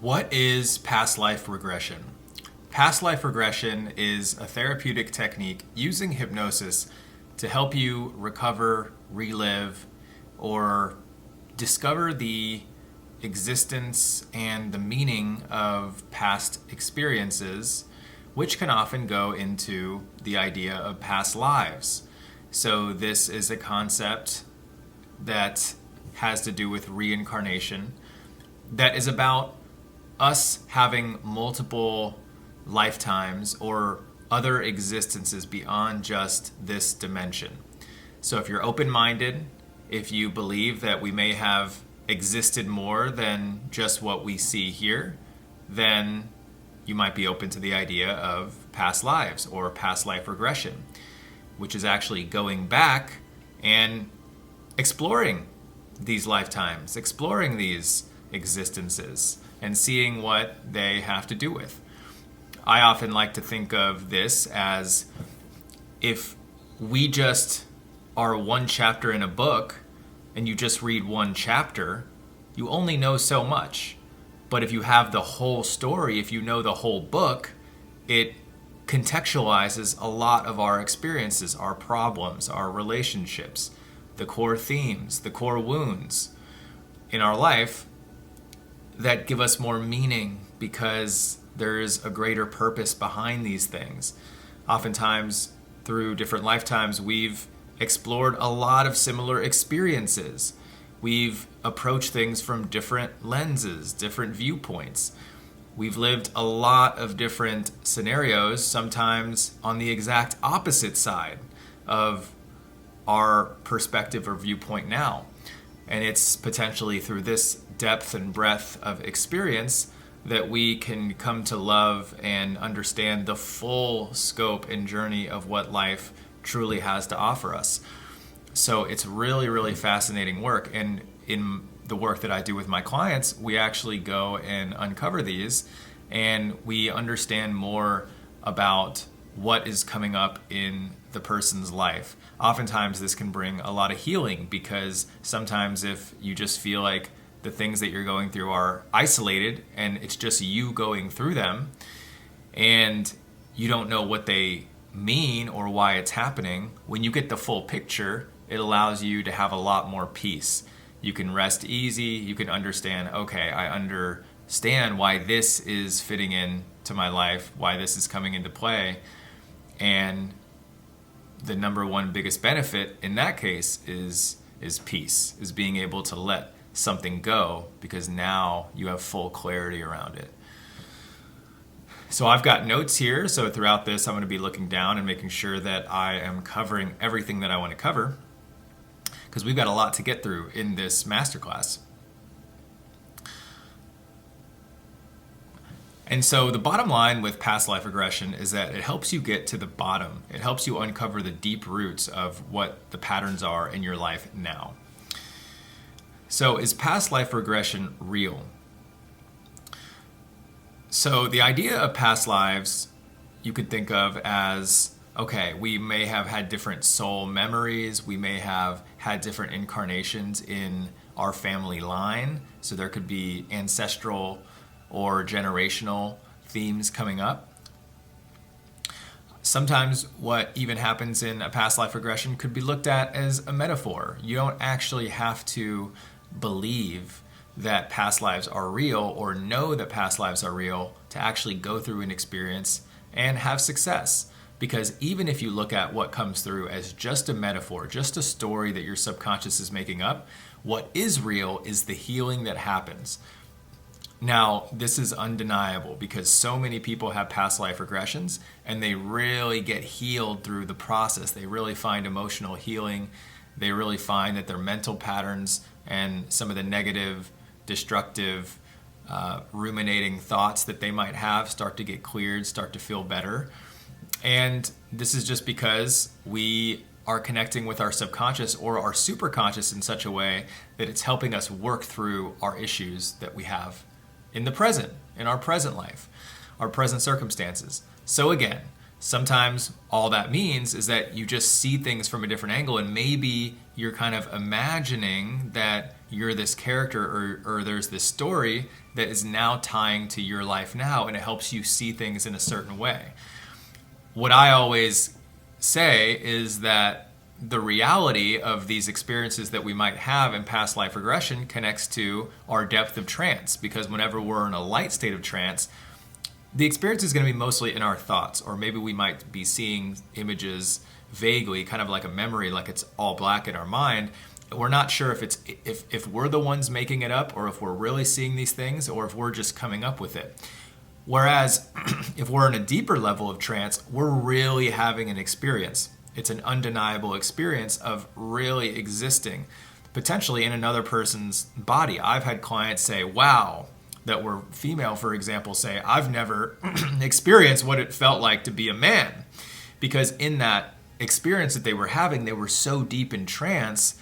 What is past life regression? Past life regression is a therapeutic technique using hypnosis to help you recover, relive, or discover the existence and the meaning of past experiences, which can often go into the idea of past lives. So, this is a concept that has to do with reincarnation, that is about us having multiple lifetimes or other existences beyond just this dimension. So if you're open-minded, if you believe that we may have existed more than just what we see here, then you might be open to the idea of past lives or past life regression, which is actually going back and exploring these lifetimes, exploring these existences, and seeing what they have to do with. I often like to think of this as if we just are one chapter in a book and you just read one chapter, you only know so much. But if you have the whole story, if you know the whole book, it contextualizes a lot of our experiences, our problems, our relationships, the core themes, the core wounds in our life that give us more meaning because there's a greater purpose behind these things. Oftentimes, through different lifetimes, we've explored a lot of similar experiences. We've approached things from different lenses, different viewpoints. We've lived a lot of different scenarios, sometimes on the exact opposite side of our perspective or viewpoint now. And it's potentially through this depth and breadth of experience that we can come to love and understand the full scope and journey of what life truly has to offer us. So it's really, really fascinating work. And in the work that I do with my clients, we actually go and uncover these and we understand more about what is coming up in the person's life. Oftentimes this can bring a lot of healing because sometimes if you just feel like the things that you're going through are isolated and it's just you going through them and you don't know what they mean or why it's happening, when you get the full picture, it allows you to have a lot more peace. You can rest easy, you can understand, okay, I understand why this is fitting in to my life, why this is coming into play. And the number one biggest benefit in that case is peace, is being able to let something go because now you have full clarity around it. So I've got notes here. So throughout this, I'm going to be looking down and making sure that I am covering everything that I want to cover because we've got a lot to get through in this masterclass. And so the bottom line with past life regression is that it helps you get to the bottom. It helps you uncover the deep roots of what the patterns are in your life now. So is past life regression real? So the idea of past lives you could think of as, okay, we may have had different soul memories, we may have had different incarnations in our family line, so there could be ancestral or generational themes coming up. Sometimes what even happens in a past life regression could be looked at as a metaphor. You don't actually have to believe that past lives are real or know that past lives are real to actually go through an experience and have success. Because even if you look at what comes through as just a metaphor, just a story that your subconscious is making up, what is real is the healing that happens. Now, this is undeniable because so many people have past life regressions and they really get healed through the process. They really find emotional healing. They really find that their mental patterns and some of the negative, destructive, ruminating thoughts that they might have start to get cleared, start to feel better. And this is just because we are connecting with our subconscious or our superconscious in such a way that it's helping us work through our issues that we have in the present, in our present life, our present circumstances. So again, sometimes all that means is that you just see things from a different angle and maybe you're kind of imagining that you're this character, or there's this story that is now tying to your life now, and it helps you see things in a certain way. What I always say is that the reality of these experiences that we might have in past life regression connects to our depth of trance, because whenever we're in a light state of trance, the experience is going to be mostly in our thoughts, or maybe we might be seeing images vaguely, kind of like a memory, like it's all black in our mind. We're not sure if we're the ones making it up, or if we're really seeing these things, or if we're just coming up with it. Whereas if we're in a deeper level of trance, we're really having an experience. It's an undeniable experience of really existing, potentially in another person's body. I've had clients say, wow, that were female, for example, say, I've never experienced what it felt like to be a man. Because in that experience that they were having, they were so deep in trance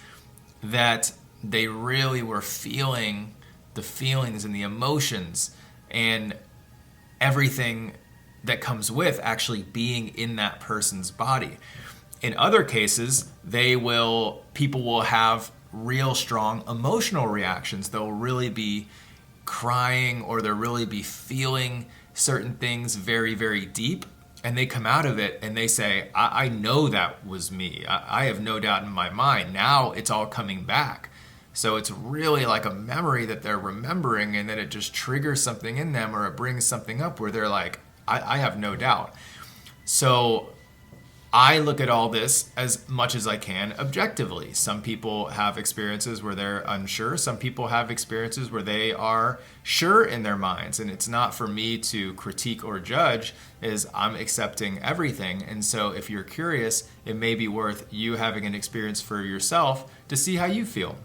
that they really were feeling the feelings and the emotions and everything that comes with actually being in that person's body. In other cases, people will have real strong emotional reactions. They'll really be crying, or they'll really be feeling certain things very, very deep, and they come out of it and they say, I know that was me. I have no doubt in my mind. Now it's all coming back. So it's really like a memory that they're remembering, and then it just triggers something in them, or it brings something up where they're like, I have no doubt. So I look at all this as much as I can objectively. Some people have experiences where they're unsure. Some people have experiences where they are sure in their minds. And it's not for me to critique or judge, as I'm accepting everything. And so if you're curious, it may be worth you having an experience for yourself to see how you feel.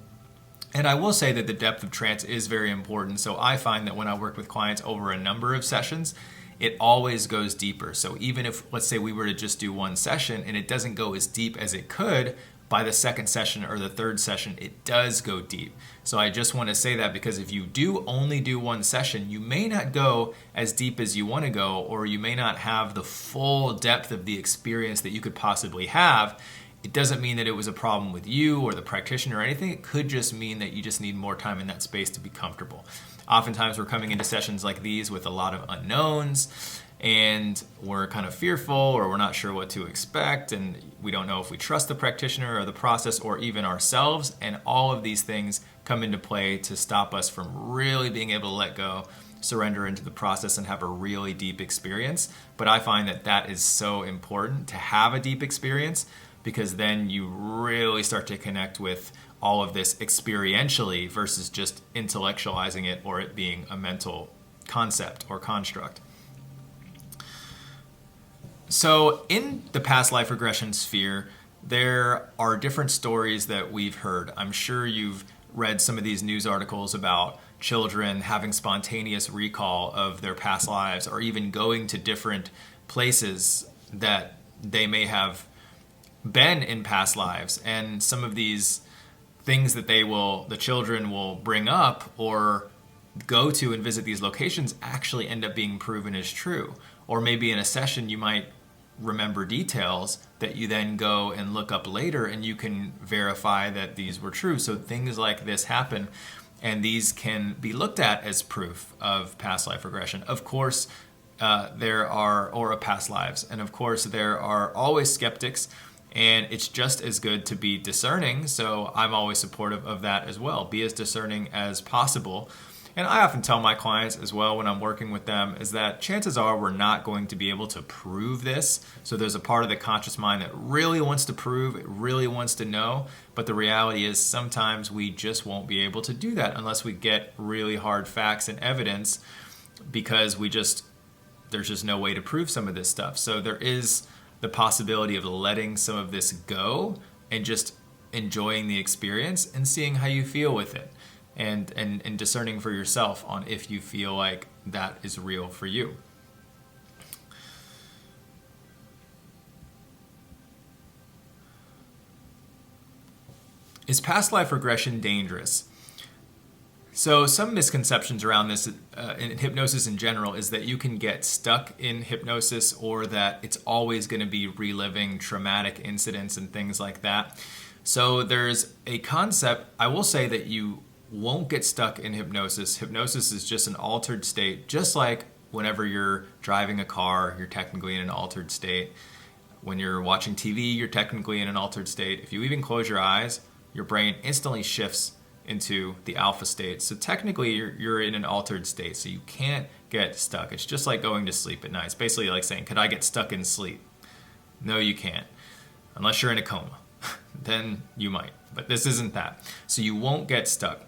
And I will say that the depth of trance is very important. So I find that when I work with clients over a number of sessions, it always goes deeper. So even if, let's say, we were to just do one session and it doesn't go as deep as it could, by the second session or the third session, it does go deep. So I just want to say that, because if you do only do one session, you may not go as deep as you want to go, or you may not have the full depth of the experience that you could possibly have. It doesn't mean that it was a problem with you or the practitioner or anything. It could just mean that you just need more time in that space to be comfortable. Oftentimes we're coming into sessions like these with a lot of unknowns, and we're kind of fearful, or we're not sure what to expect, and we don't know if we trust the practitioner or the process or even ourselves. And all of these things come into play to stop us from really being able to let go, surrender into the process, and have a really deep experience. But I find that that is so important, to have a deep experience, because then you really start to connect with all of this experientially versus just intellectualizing it, or it being a mental concept or construct. So in the past life regression sphere, there are different stories that we've heard. I'm sure you've read some of these news articles about children having spontaneous recall of their past lives, or even going to different places that they may have been in past lives. And some of these things that the children will bring up or go to and visit these locations actually end up being proven as true. Or maybe in a session you might remember details that you then go and look up later, and you can verify that these were true. So things like this happen, and these can be looked at as proof of past life regression. Of course, or of past lives. And of course, there are always skeptics, and it's just as good to be discerning. So I'm always supportive of that as well. Be as discerning as possible. And I often tell my clients as well when I'm working with them is that chances are we're not going to be able to prove this. So there's a part of the conscious mind that really wants to prove, it really wants to know. But the reality is sometimes we just won't be able to do that unless we get really hard facts and evidence, because there's just no way to prove some of this stuff. So there is the possibility of letting some of this go and just enjoying the experience and seeing how you feel with it, and discerning for yourself on if you feel like that is real for you. Is past life regression dangerous? So some misconceptions around this in hypnosis in general is that you can get stuck in hypnosis, or that it's always going to be reliving traumatic incidents and things like that. So there's a concept, I will say, that you won't get stuck in hypnosis. Hypnosis is just an altered state, just like whenever you're driving a car, you're technically in an altered state. When you're watching TV, you're technically in an altered state. If you even close your eyes, your brain instantly shifts into the alpha state. So technically, you're in an altered state, so you can't get stuck. It's just like going to sleep at night. It's basically like saying, could I get stuck in sleep? No, you can't. Unless you're in a coma. Then you might. But this isn't that. So you won't get stuck.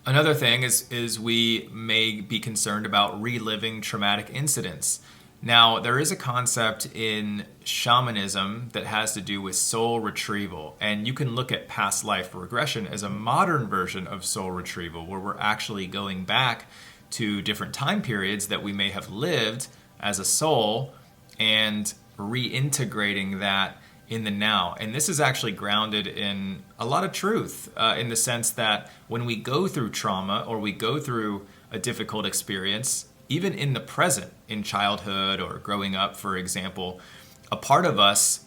Another thing is we may be concerned about reliving traumatic incidents. Now, there is a concept in shamanism that has to do with soul retrieval, and you can look at past life regression as a modern version of soul retrieval, where we're actually going back to different time periods that we may have lived as a soul and reintegrating that in the now. And this is actually grounded in a lot of truth, in the sense that when we go through trauma or we go through a difficult experience, even in the present, in childhood or growing up, for example, a part of us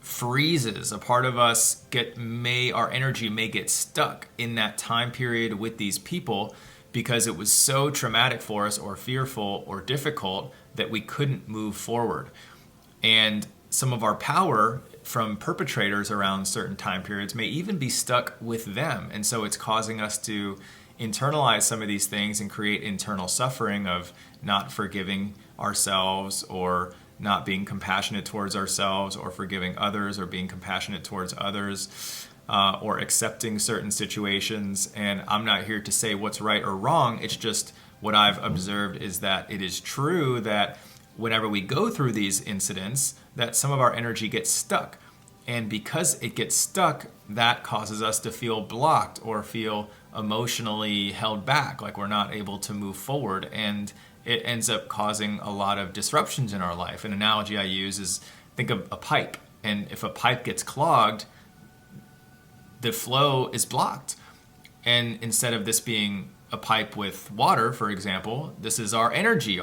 freezes. A part of us our energy may get stuck in that time period with these people because it was so traumatic for us or fearful or difficult that we couldn't move forward. And some of our power from perpetrators around certain time periods may even be stuck with them. And so it's causing us to internalize some of these things and create internal suffering of not forgiving ourselves or not being compassionate towards ourselves or forgiving others or being compassionate towards others or accepting certain situations. And I'm not here to say what's right or wrong. It's just what I've observed is that it is true that whenever we go through these incidents, that some of our energy gets stuck. And because it gets stuck, that causes us to feel blocked or feel emotionally held back, like we're not able to move forward. And it ends up causing a lot of disruptions in our life. An analogy I use is think of a pipe. And if a pipe gets clogged, the flow is blocked. And instead of this being a pipe with water, for example, this is our energy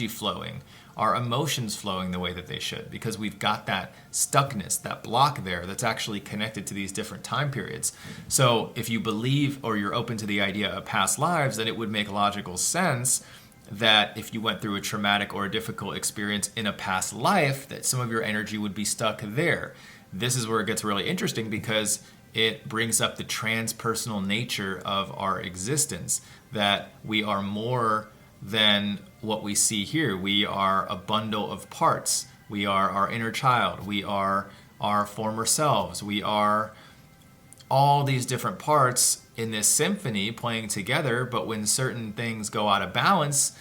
flowing, our emotions flowing the way that they should, because we've got that stuckness, that block there that's actually connected to these different time periods. So if you believe or you're open to the idea of past lives, then it would make logical sense that if you went through a traumatic or a difficult experience in a past life, that some of your energy would be stuck there. This is where it gets really interesting because it brings up the transpersonal nature of our existence, that we are more than what we see here. We are a bundle of parts. We are our inner child. We are our former selves. We are all these different parts in this symphony playing together, but when certain things go out of balance,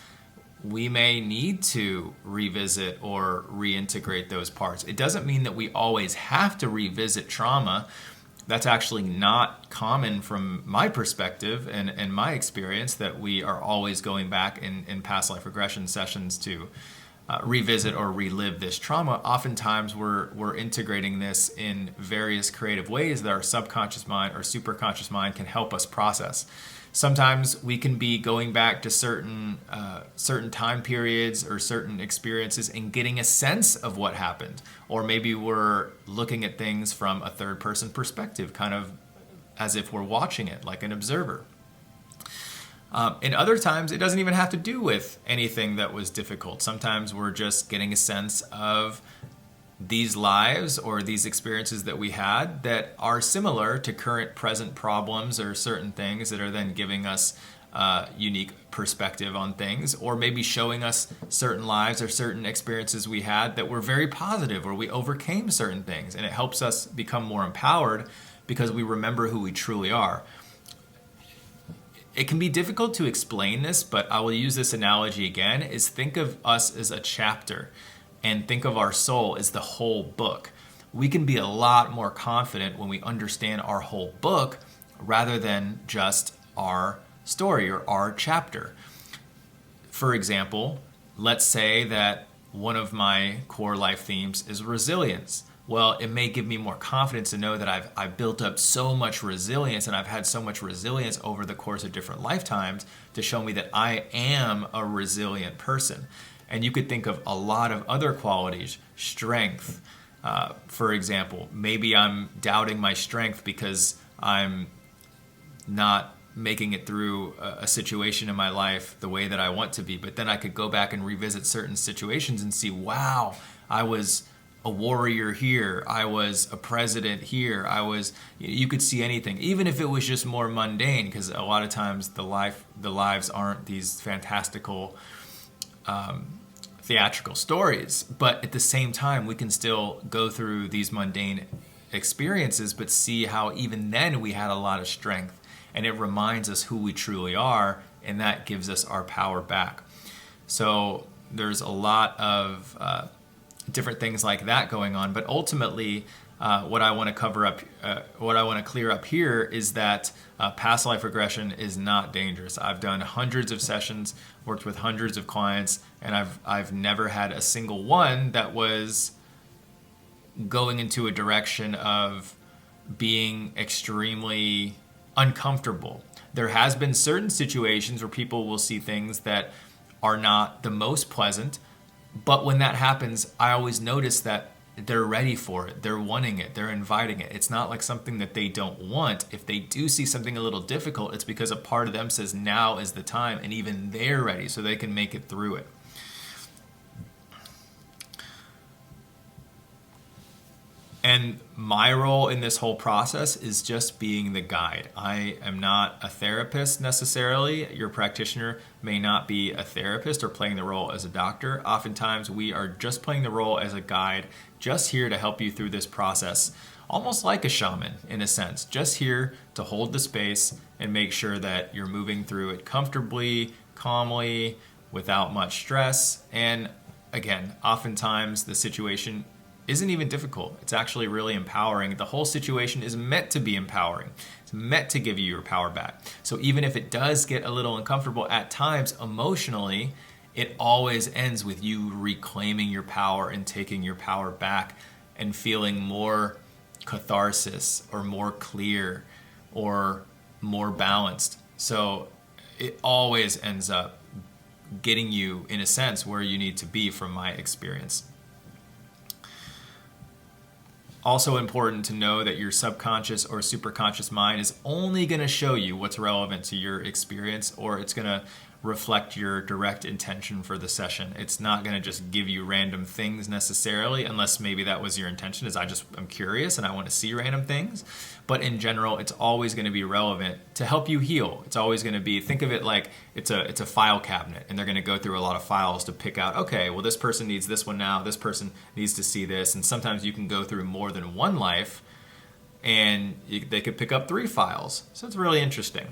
we may need to revisit or reintegrate those parts. It doesn't mean that we always have to revisit trauma. That's actually not common from my perspective and my experience, that we are always going back in past life regression sessions to revisit or relive this trauma. Oftentimes we're integrating this in various creative ways that our subconscious mind or superconscious mind can help us process. Sometimes we can be going back to certain time periods or certain experiences and getting a sense of what happened. Or maybe we're looking at things from a third person perspective, kind of as if we're watching it like an observer. And other times it doesn't even have to do with anything that was difficult. Sometimes we're just getting a sense of these lives or these experiences that we had that are similar to current present problems or certain things that are then giving us unique perspective on things, or maybe showing us certain lives or certain experiences we had that were very positive, or we overcame certain things, and it helps us become more empowered because we remember who we truly are. It can be difficult to explain this, but I will use this analogy again, is think of us as a chapter. And think of our soul as the whole book. We can be a lot more confident when we understand our whole book rather than just our story or our chapter. For example, let's say that one of my core life themes is resilience. Well, it may give me more confidence to know that I've built up so much resilience and I've had so much resilience over the course of different lifetimes to show me that I am a resilient person. And you could think of a lot of other qualities, strength. For example, maybe I'm doubting my strength because I'm not making it through a situation in my life the way that I want to be. But then I could go back and revisit certain situations and see, wow, I was a warrior here, I was a president here, you could see anything, even if it was just more mundane, because a lot of times the lives aren't these fantastical theatrical stories, but at the same time we can still go through these mundane experiences, but see how even then we had a lot of strength, and it reminds us who we truly are, and that gives us our power back. So there's a lot of different things like that going on, but ultimately what I want to clear up here is that past life regression is not dangerous. I've done hundreds of sessions, worked with hundreds of clients, and I've never had a single one that was going into a direction of being extremely uncomfortable. There has been certain situations where people will see things that are not the most pleasant, but when that happens, I always notice that they're ready for it. They're wanting it. They're inviting it. It's not like something that they don't want. If they do see something a little difficult, it's because a part of them says now is the time, and even they're ready so they can make it through it. And my role in this whole process is just being the guide. I am not a therapist necessarily. Your practitioner may not be a therapist or playing the role as a doctor. Oftentimes we are just playing the role as a guide, just here to help you through this process, almost like a shaman in a sense, just here to hold the space and make sure that you're moving through it comfortably, calmly, without much stress. And again, oftentimes the situation isn't even difficult. It's actually really empowering. The whole situation is meant to be empowering. It's meant to give you your power back. So even if it does get a little uncomfortable at times emotionally, it always ends with you reclaiming your power and taking your power back and feeling more catharsis or more clear or more balanced. So it always ends up getting you, in a sense, where you need to be from my experience. Also important to know that your subconscious or superconscious mind is only going to show you what's relevant to your experience, or it's going to reflect your direct intention for the session. It's not going to just give you random things necessarily, unless maybe that was your intention, is I'm curious and I want to see random things. But in general, it's always going to be relevant to help you heal. It's always going to be, think of it like it's a file cabinet, and they're going to go through a lot of files to pick out, okay, well, this person needs this one now, this person needs to see this. And sometimes you can go through more than one life and they could pick up 3 files. So it's really interesting.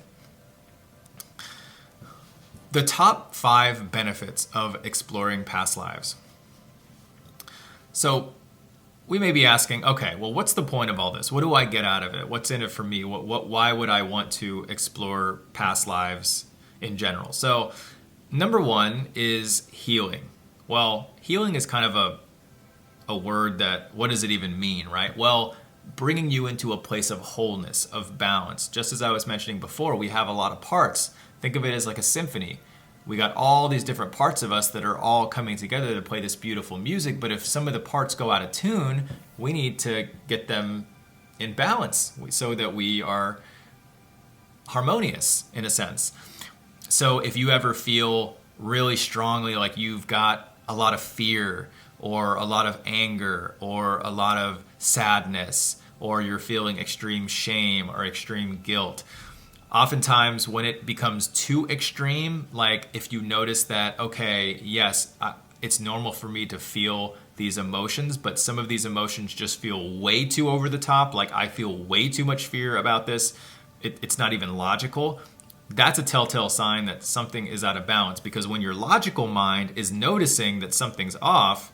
The top 5 benefits of exploring past lives. So we may be asking, okay, well, what's the point of all this? What do I get out of it? What's in it for me? Why would I want to explore past lives in general? So number 1 is healing. Well, healing is kind of a word that, what does it even mean, right? Well, bringing you into a place of wholeness, of balance. Just as I was mentioning before, we have a lot of parts. Think of it as like a symphony. We got all these different parts of us that are all coming together to play this beautiful music, but if some of the parts go out of tune, we need to get them in balance so that we are harmonious in a sense. So if you ever feel really strongly like you've got a lot of fear or a lot of anger or a lot of sadness, or you're feeling extreme shame or extreme guilt, oftentimes when it becomes too extreme, like if you notice that, okay, yes, it's normal for me to feel these emotions, but some of these emotions just feel way too over the top, like I feel way too much fear about this, it's not even logical, that's a telltale sign that something is out of balance. Because when your logical mind is noticing that something's off,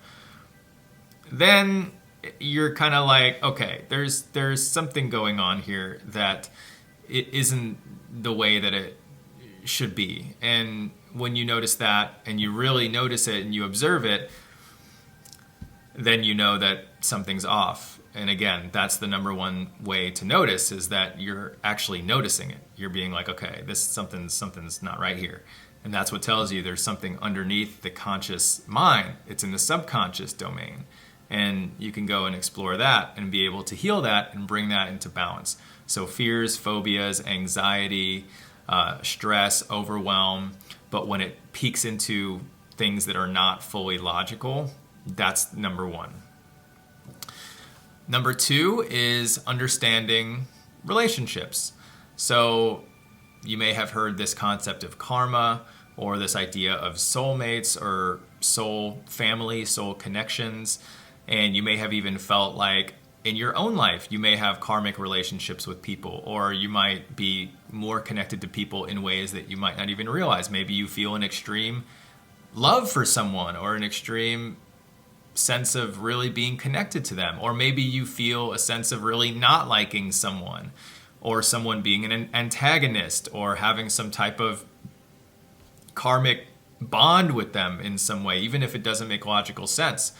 then you're kind of like, okay, there's something going on here that it isn't the way that it should be. And when you notice that, and you really notice it and you observe it, then you know that something's off. And again, that's the number 1 way to notice, is that you're actually noticing it. You're being like, okay, something's not right here. And that's what tells you there's something underneath the conscious mind. It's in the subconscious domain. And you can go and explore that and be able to heal that and bring that into balance. So fears, phobias, anxiety, stress, overwhelm. But when it peaks into things that are not fully logical, that's number one. Number two is understanding relationships. So you may have heard this concept of karma, or this idea of soulmates or soul family, soul connections. And you may have even felt like in your own life, you may have karmic relationships with people, or you might be more connected to people in ways that you might not even realize. Maybe you feel an extreme love for someone, or an extreme sense of really being connected to them. Or maybe you feel a sense of really not liking someone, or someone being an antagonist, or having some type of karmic bond with them in some way, even if it doesn't make logical sense.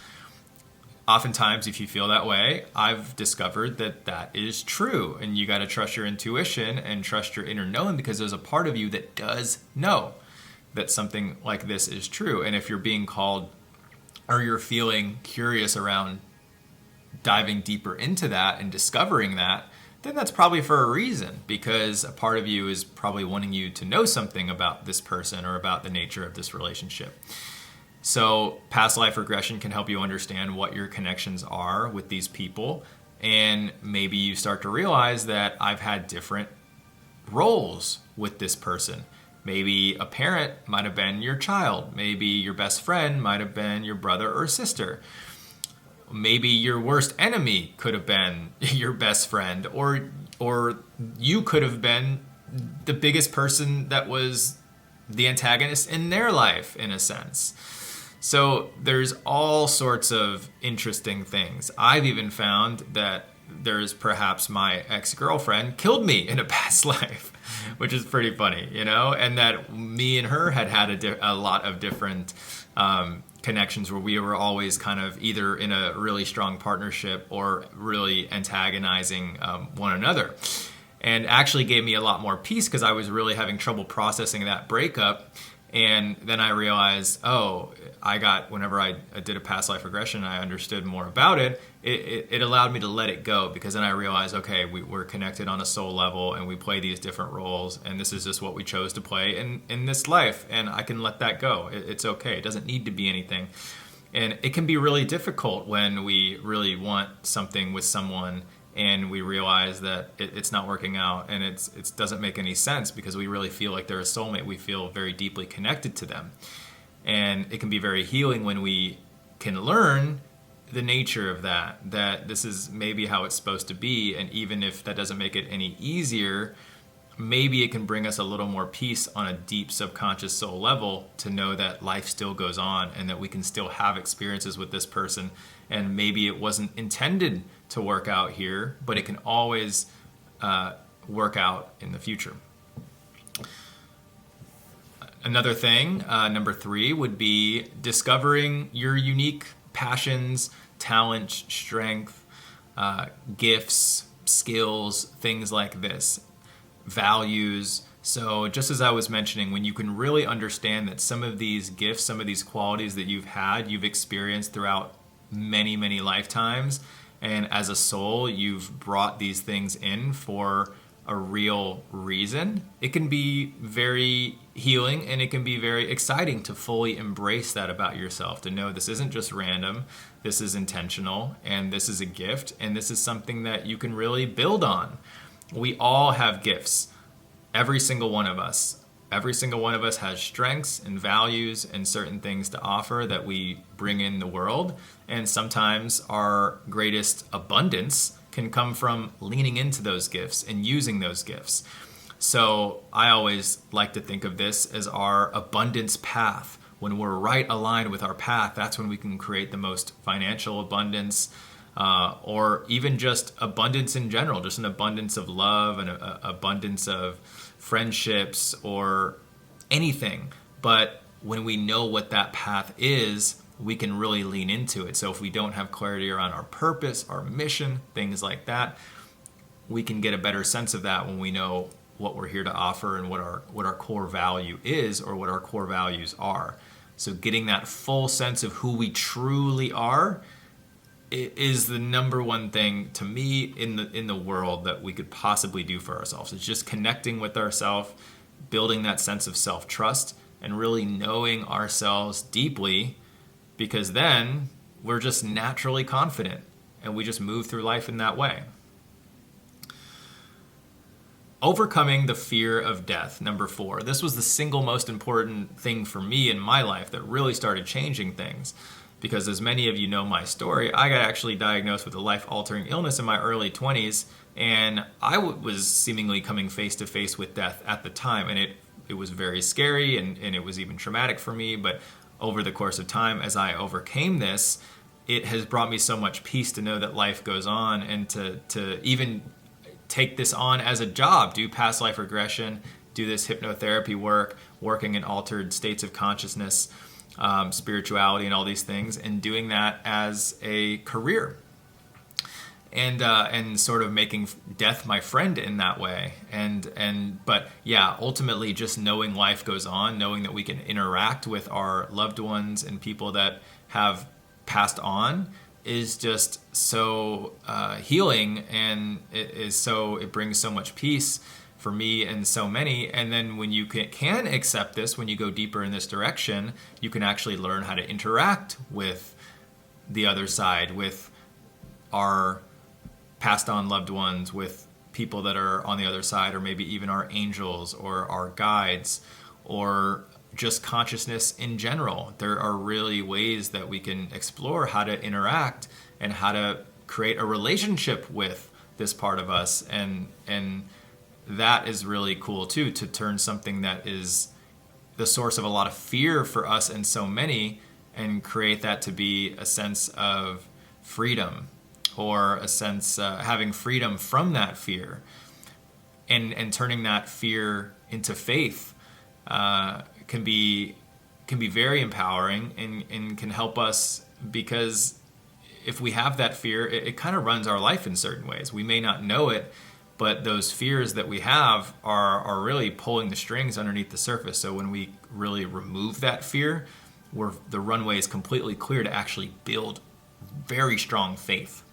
Oftentimes, if you feel that way, I've discovered that that is true, and you got to trust your intuition and trust your inner knowing, because there's a part of you that does know that something like this is true. And if you're being called, or you're feeling curious around diving deeper into that and discovering that, then that's probably for a reason, because a part of you is probably wanting you to know something about this person or about the nature of this relationship. So past life regression can help you understand what your connections are with these people, and maybe you start to realize that I've had different roles with this person. Maybe a parent might have been your child. Maybe your best friend might have been your brother or sister. Maybe your worst enemy could have been your best friend, or you could have been the biggest person that was the antagonist in their life, in a sense. So there's all sorts of interesting things. I've even found that there's perhaps my ex-girlfriend killed me in a past life, which is pretty funny, and that me and her had a lot of different connections where we were always kind of either in a really strong partnership or really antagonizing one another. And actually gave me a lot more peace, because I was really having trouble processing that breakup. And then I realized, whenever I did a past life regression, I understood more about it. It allowed me to let it go, because then I realized, okay, we're connected on a soul level, and we play these different roles, and this is just what we chose to play in this life, and I can let that go. It's okay. It doesn't need to be anything. And it can be really difficult when we really want something with someone, and we realize that it's not working out, and it doesn't make any sense, because we really feel like they're a soulmate. We feel very deeply connected to them. And it can be very healing when we can learn the nature of that this is maybe how it's supposed to be. And even if that doesn't make it any easier, maybe it can bring us a little more peace on a deep subconscious soul level, to know that life still goes on, and that we can still have experiences with this person. And maybe it wasn't intended to work out here, but it can always work out in the future. Another thing, number 3, would be discovering your unique passions, talent, strength, gifts, skills, things like this, values. So just as I was mentioning, when you can really understand that some of these gifts, some of these qualities that you've experienced throughout many, many lifetimes, and as a soul, you've brought these things in for a real reason, it can be very healing, and it can be very exciting to fully embrace that about yourself, to know this isn't just random, this is intentional, and this is a gift, and this is something that you can really build on. We all have gifts, every single one of us. Every single one of us has strengths and values and certain things to offer that we bring in the world. And sometimes our greatest abundance can come from leaning into those gifts and using those gifts. So I always like to think of this as our abundance path. When we're right aligned with our path, that's when we can create the most financial abundance, or even just abundance in general, just an abundance of love and an abundance of friendships or anything. But when we know what that path is, we can really lean into it. So if we don't have clarity around our purpose, our mission, things like that, we can get a better sense of that when we know what we're here to offer and what our core value is, or what our core values are. So getting that full sense of who we truly are is the number one thing to me in the world that we could possibly do for ourselves. It's just connecting with ourselves, building that sense of self-trust, and really knowing ourselves deeply, because then we're just naturally confident and we just move through life in that way. Overcoming the fear of death, number 4. This was the single most important thing for me in my life that really started changing things. Because as many of you know my story, I got actually diagnosed with a life-altering illness in my early 20s, and I was seemingly coming face to face with death at the time, and it was very scary, and it was even traumatic for me. But over the course of time, as I overcame this, it has brought me so much peace to know that life goes on, and to even take this on as a job, do past life regression, do this hypnotherapy work, working in altered states of consciousness, spirituality and all these things, and doing that as a career, and sort of making death my friend in that way. But yeah, ultimately just knowing life goes on, knowing that we can interact with our loved ones and people that have passed on is just so healing, and it brings so much peace for me and so many. And then when you can accept this, when you go deeper in this direction, you can actually learn how to interact with the other side, with our passed on loved ones, with people that are on the other side, or maybe even our angels or our guides, or just consciousness in general. There are really ways that we can explore how to interact and how to create a relationship with this part of us, and that is really cool too, to turn something that is the source of a lot of fear for us and so many, and create that to be a sense of freedom, or a sense having freedom from that fear, and turning that fear into faith can be very empowering, and can help us, because if we have that fear, it kind of runs our life in certain ways. We may not know it, but those fears that we have are really pulling the strings underneath the surface. So when we really remove that fear, the runway is completely clear to actually build very strong faith.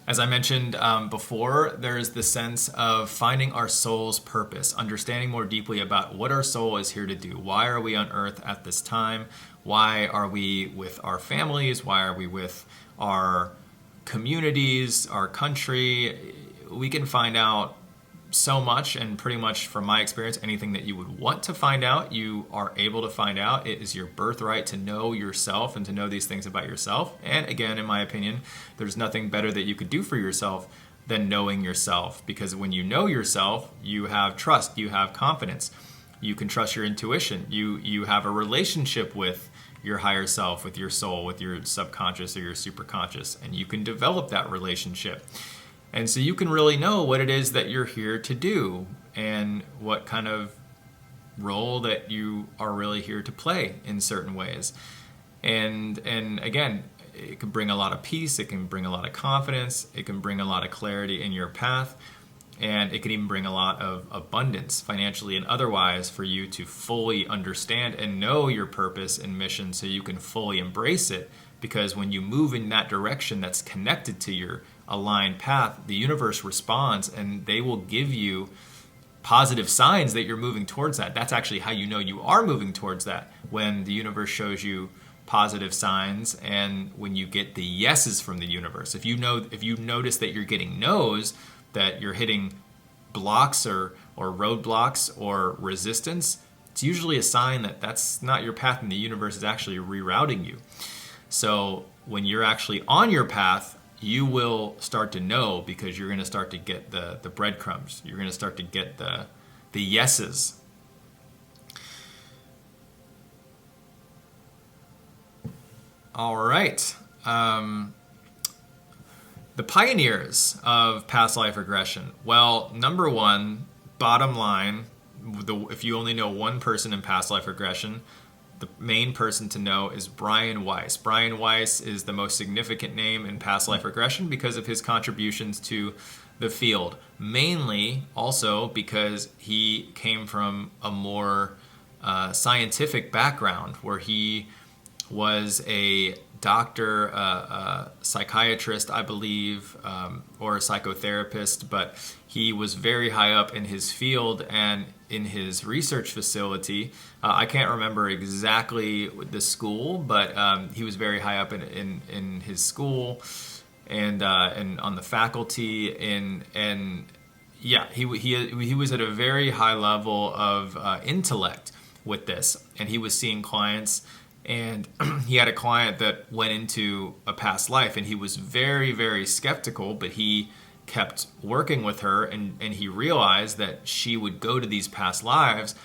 As I mentioned before, there's the sense of finding our soul's purpose, understanding more deeply about what our soul is here to do. Why are we on earth at this time? Why are we with our families? Why are we with our communities, our country? We can find out so much, and pretty much from my experience, anything that you would want to find out, you are able to find out. It is your birthright to know yourself and to know these things about yourself. And again, in my opinion, there's nothing better that you could do for yourself than knowing yourself, because when you know yourself, you have trust, you have confidence, you can trust your intuition, you have a relationship with your higher self, with your soul, with your subconscious or your superconscious, and you can develop that relationship. And so you can really know what it is that you're here to do, and what kind of role that you are really here to play in certain ways. And again, it can bring a lot of peace, it can bring a lot of confidence, it can bring a lot of clarity in your path, and it can even bring a lot of abundance, financially and otherwise, for you to fully understand and know your purpose and mission, so you can fully embrace it. Because when you move in that direction that's connected to your aligned path, the universe responds, and they will give you positive signs that you're moving towards that. That's actually how you know you are moving towards that, when the universe shows you positive signs, and when you get the yeses from the universe. If you notice that you're getting no's, that you're hitting blocks or roadblocks or resistance, it's usually a sign that that's not your path, and the universe is actually rerouting you. So when you're actually on your path, you will start to know, because you're going to start to get the breadcrumbs. You're going to start to get the yeses. All right. The pioneers of past life regression. Well, number one, bottom line, if you only know one person in past life regression, the main person to know is Brian Weiss. Brian Weiss is the most significant name in past life regression because of his contributions to the field. Mainly also because he came from a more scientific background, where he was a doctor, a psychiatrist, I believe, or a psychotherapist, but he was very high up in his field and in his research facility. I can't remember exactly the school, but he was very high up in his school and on the faculty, and yeah, he was at a very high level of intellect with this, and he was seeing clients. And he had a client that went into a past life, and he was very, very skeptical, but he kept working with her, and he realized that she would go to these past lives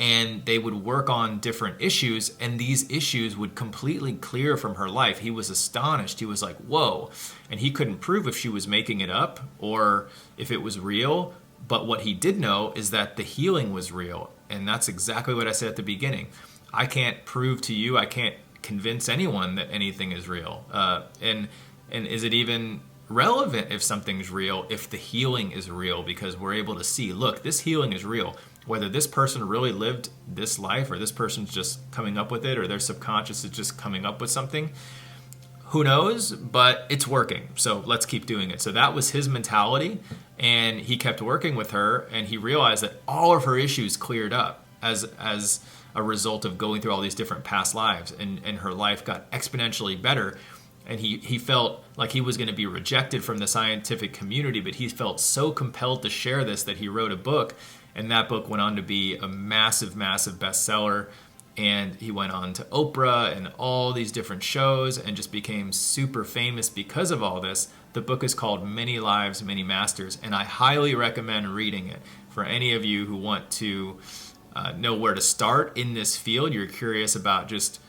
and they would work on different issues, and these issues would completely clear from her life. He was astonished. He was like, whoa. And he couldn't prove if she was making it up or if it was real. But what he did know is that the healing was real. And that's exactly what I said at the beginning. I can't prove to you, I can't convince anyone that anything is real. And is it even relevant if something's real, if the healing is real? Because we're able to see, look, this healing is real. Whether this person really lived this life or this person's just coming up with it or their subconscious is just coming up with something, who knows? But it's working. So let's keep doing it. So that was his mentality. And he kept working with her, and he realized that all of her issues cleared up as a result of going through all these different past lives, and her life got exponentially better. And he felt like he was going to be rejected from the scientific community, but he felt so compelled to share this that he wrote a book, and that book went on to be a massive, massive bestseller. And he went on to Oprah and all these different shows and just became super famous because of all this. The book is called Many Lives, Many Masters, and I highly recommend reading it for any of you who want to know where to start in this field. You're curious about just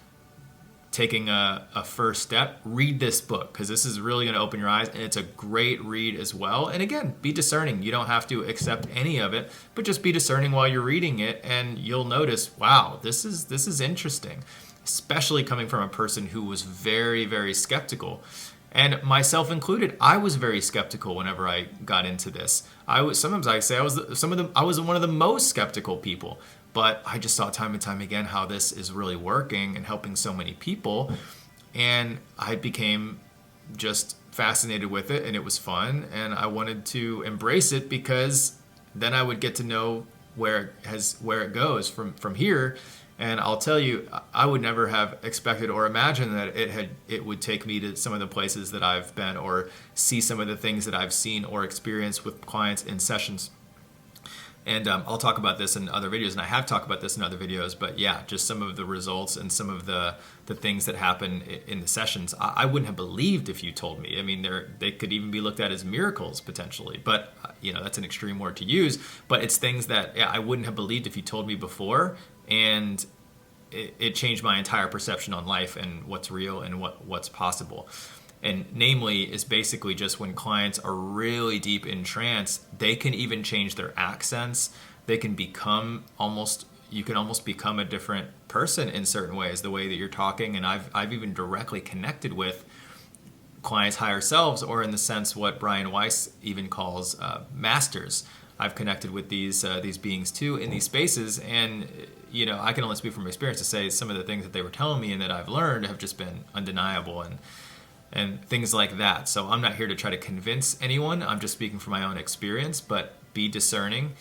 taking a first step, read this book, because this is really going to open your eyes, and it's a great read as well. And again, be discerning. You don't have to accept any of it, but just be discerning while you're reading it, and you'll notice, wow, this is interesting, especially coming from a person who was very, very skeptical. And myself included, I was very skeptical whenever I got into this. Sometimes I say I was one of the most skeptical people. But I just saw time and time again how this is really working and helping so many people. And I became just fascinated with it, and it was fun. And I wanted to embrace it because then I would get to know where it goes from here. And I'll tell you, I would never have expected or imagined that it would take me to some of the places that I've been, or see some of the things that I've seen or experienced with clients in sessions. And I'll talk about this in other videos, and I have talked about this in other videos, but yeah, just some of the results and some of the things that happen in the sessions, I wouldn't have believed if you told me. I mean, they could even be looked at as miracles potentially, but that's an extreme word to use, but it's things that I wouldn't have believed if you told me before, and it changed my entire perception on life and what's real and what's possible. And namely is basically just when clients are really deep in trance, they can even change their accents. They can you can almost become a different person in certain ways, the way that you're talking. And I've even directly connected with clients' higher selves, or in the sense what Brian Weiss even calls masters. I've connected with these beings too in these spaces, and I can only speak from experience to say some of the things that they were telling me and that I've learned have just been undeniable and things like that. So I'm not here to try to convince anyone. I'm just speaking from my own experience, but be discerning.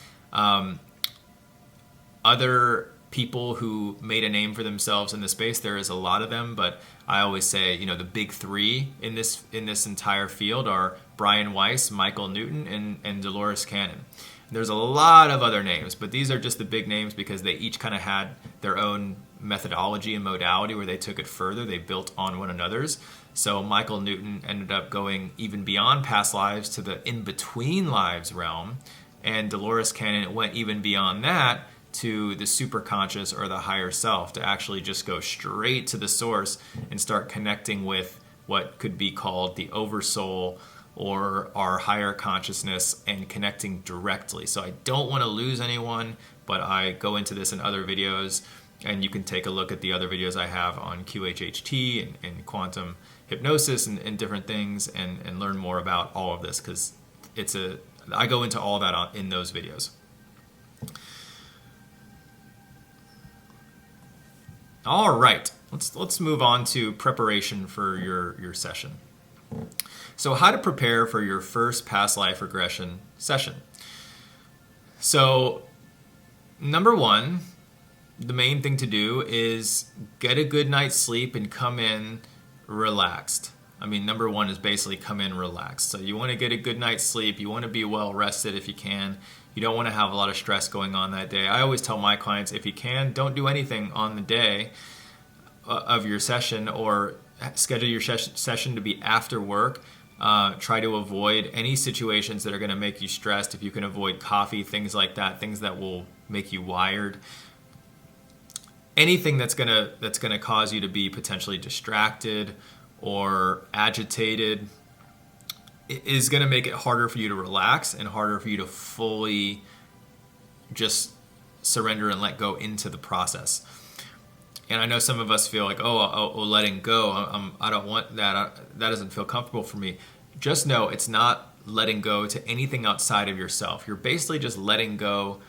Other people who made a name for themselves in the space, there is a lot of them, but I always say, the big three in this entire field are Brian Weiss, Michael Newton, and Dolores Cannon. There's a lot of other names, but these are just the big names because they each kind of had their own methodology and modality where they took it further. They built on one another's. So Michael Newton ended up going even beyond past lives to the in-between lives realm, and Dolores Cannon went even beyond that to the superconscious or the higher self, to actually just go straight to the source and start connecting with what could be called the oversoul or our higher consciousness, and connecting directly. So I don't want to lose anyone, but I go into this in other videos, and you can take a look at the other videos I have on QHHT and quantum hypnosis and different things, and learn more about all of this, because I go into all that in those videos. All right, let's move on to preparation for your session. So how to prepare for your first past life regression session. So number one, the main thing to do is get a good night's sleep and come in relaxed. I mean, number one is basically come in relaxed. So you want to get a good night's sleep. You want to be well rested if you can. You don't want to have a lot of stress going on that day. I always tell my clients, if you can, don't do anything on the day of your session, or schedule your session to be after work. Try to avoid any situations that are going to make you stressed. If you can avoid coffee, things like that, things that will make you wired. Anything that's gonna cause you to be potentially distracted or agitated is going to make it harder for you to relax and harder for you to fully just surrender and let go into the process. And I know some of us feel like, letting go, I don't want that. That doesn't feel comfortable for me. Just know it's not letting go to anything outside of yourself. You're basically just letting go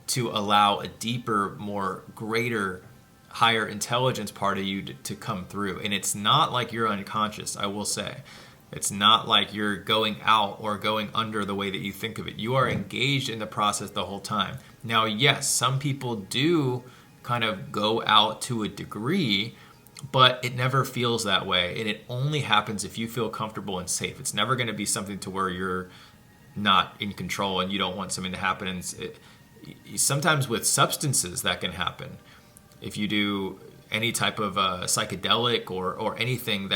to allow a deeper, more greater, higher intelligence part of you to come through. And it's not like you're unconscious, I will say. It's not like you're going out or going under the way that you think of it. You are engaged in the process the whole time. Now, yes, some people do kind of go out to a degree, but it never feels that way. And it only happens if you feel comfortable and safe. It's never going to be something to where you're not in control and you don't want something to happen. And sometimes with substances that can happen. If you do any type of psychedelic or anything,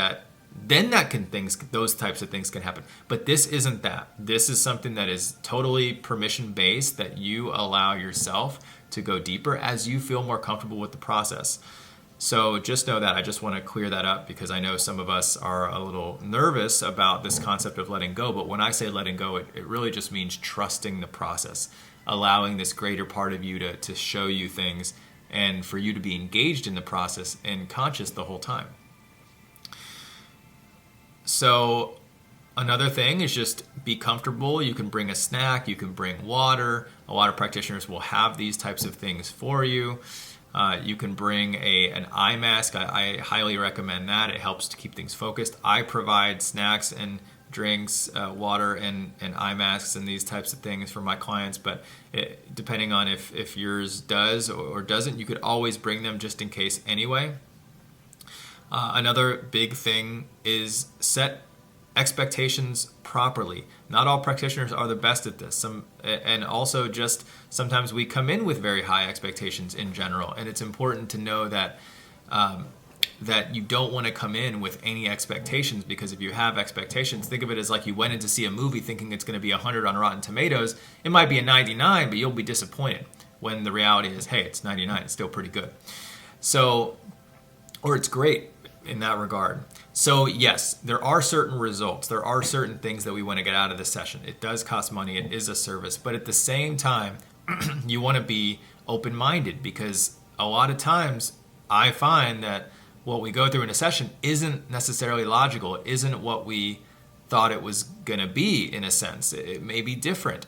those types of things can happen. But this isn't that. This is something that is totally permission based, that you allow yourself to go deeper as you feel more comfortable with the process. So just know that. I just want to clear that up because I know some of us are a little nervous about this concept of letting go. But when I say letting go, it really just means trusting the process, allowing this greater part of you to show you things, and for you to be engaged in the process and conscious the whole time. So another thing is just be comfortable. You can bring a snack, you can bring water. A lot of practitioners will have these types of things for you. You can bring an eye mask. I highly recommend that. It helps to keep things focused. I provide snacks and drinks, water and eye masks and these types of things for my clients, but depending on if yours does or doesn't, you could always bring them just in case anyway. Another big thing is set expectations properly. Not all practitioners are the best at this. And also just sometimes we come in with very high expectations in general, and it's important to know that that you don't want to come in with any expectations, because if you have expectations, think of it as like you went in to see a movie thinking it's going to be 100 on Rotten Tomatoes. It might be a 99, but you'll be disappointed when the reality is, hey, it's 99. It's still pretty good. So, or it's great in that regard. So yes, there are certain results. There are certain things that we want to get out of the session. It does cost money. It is a service. But at the same time, you want to be open-minded, because a lot of times I find that what we go through in a session isn't necessarily logical. It isn't what we thought it was going to be, in a sense. It may be different.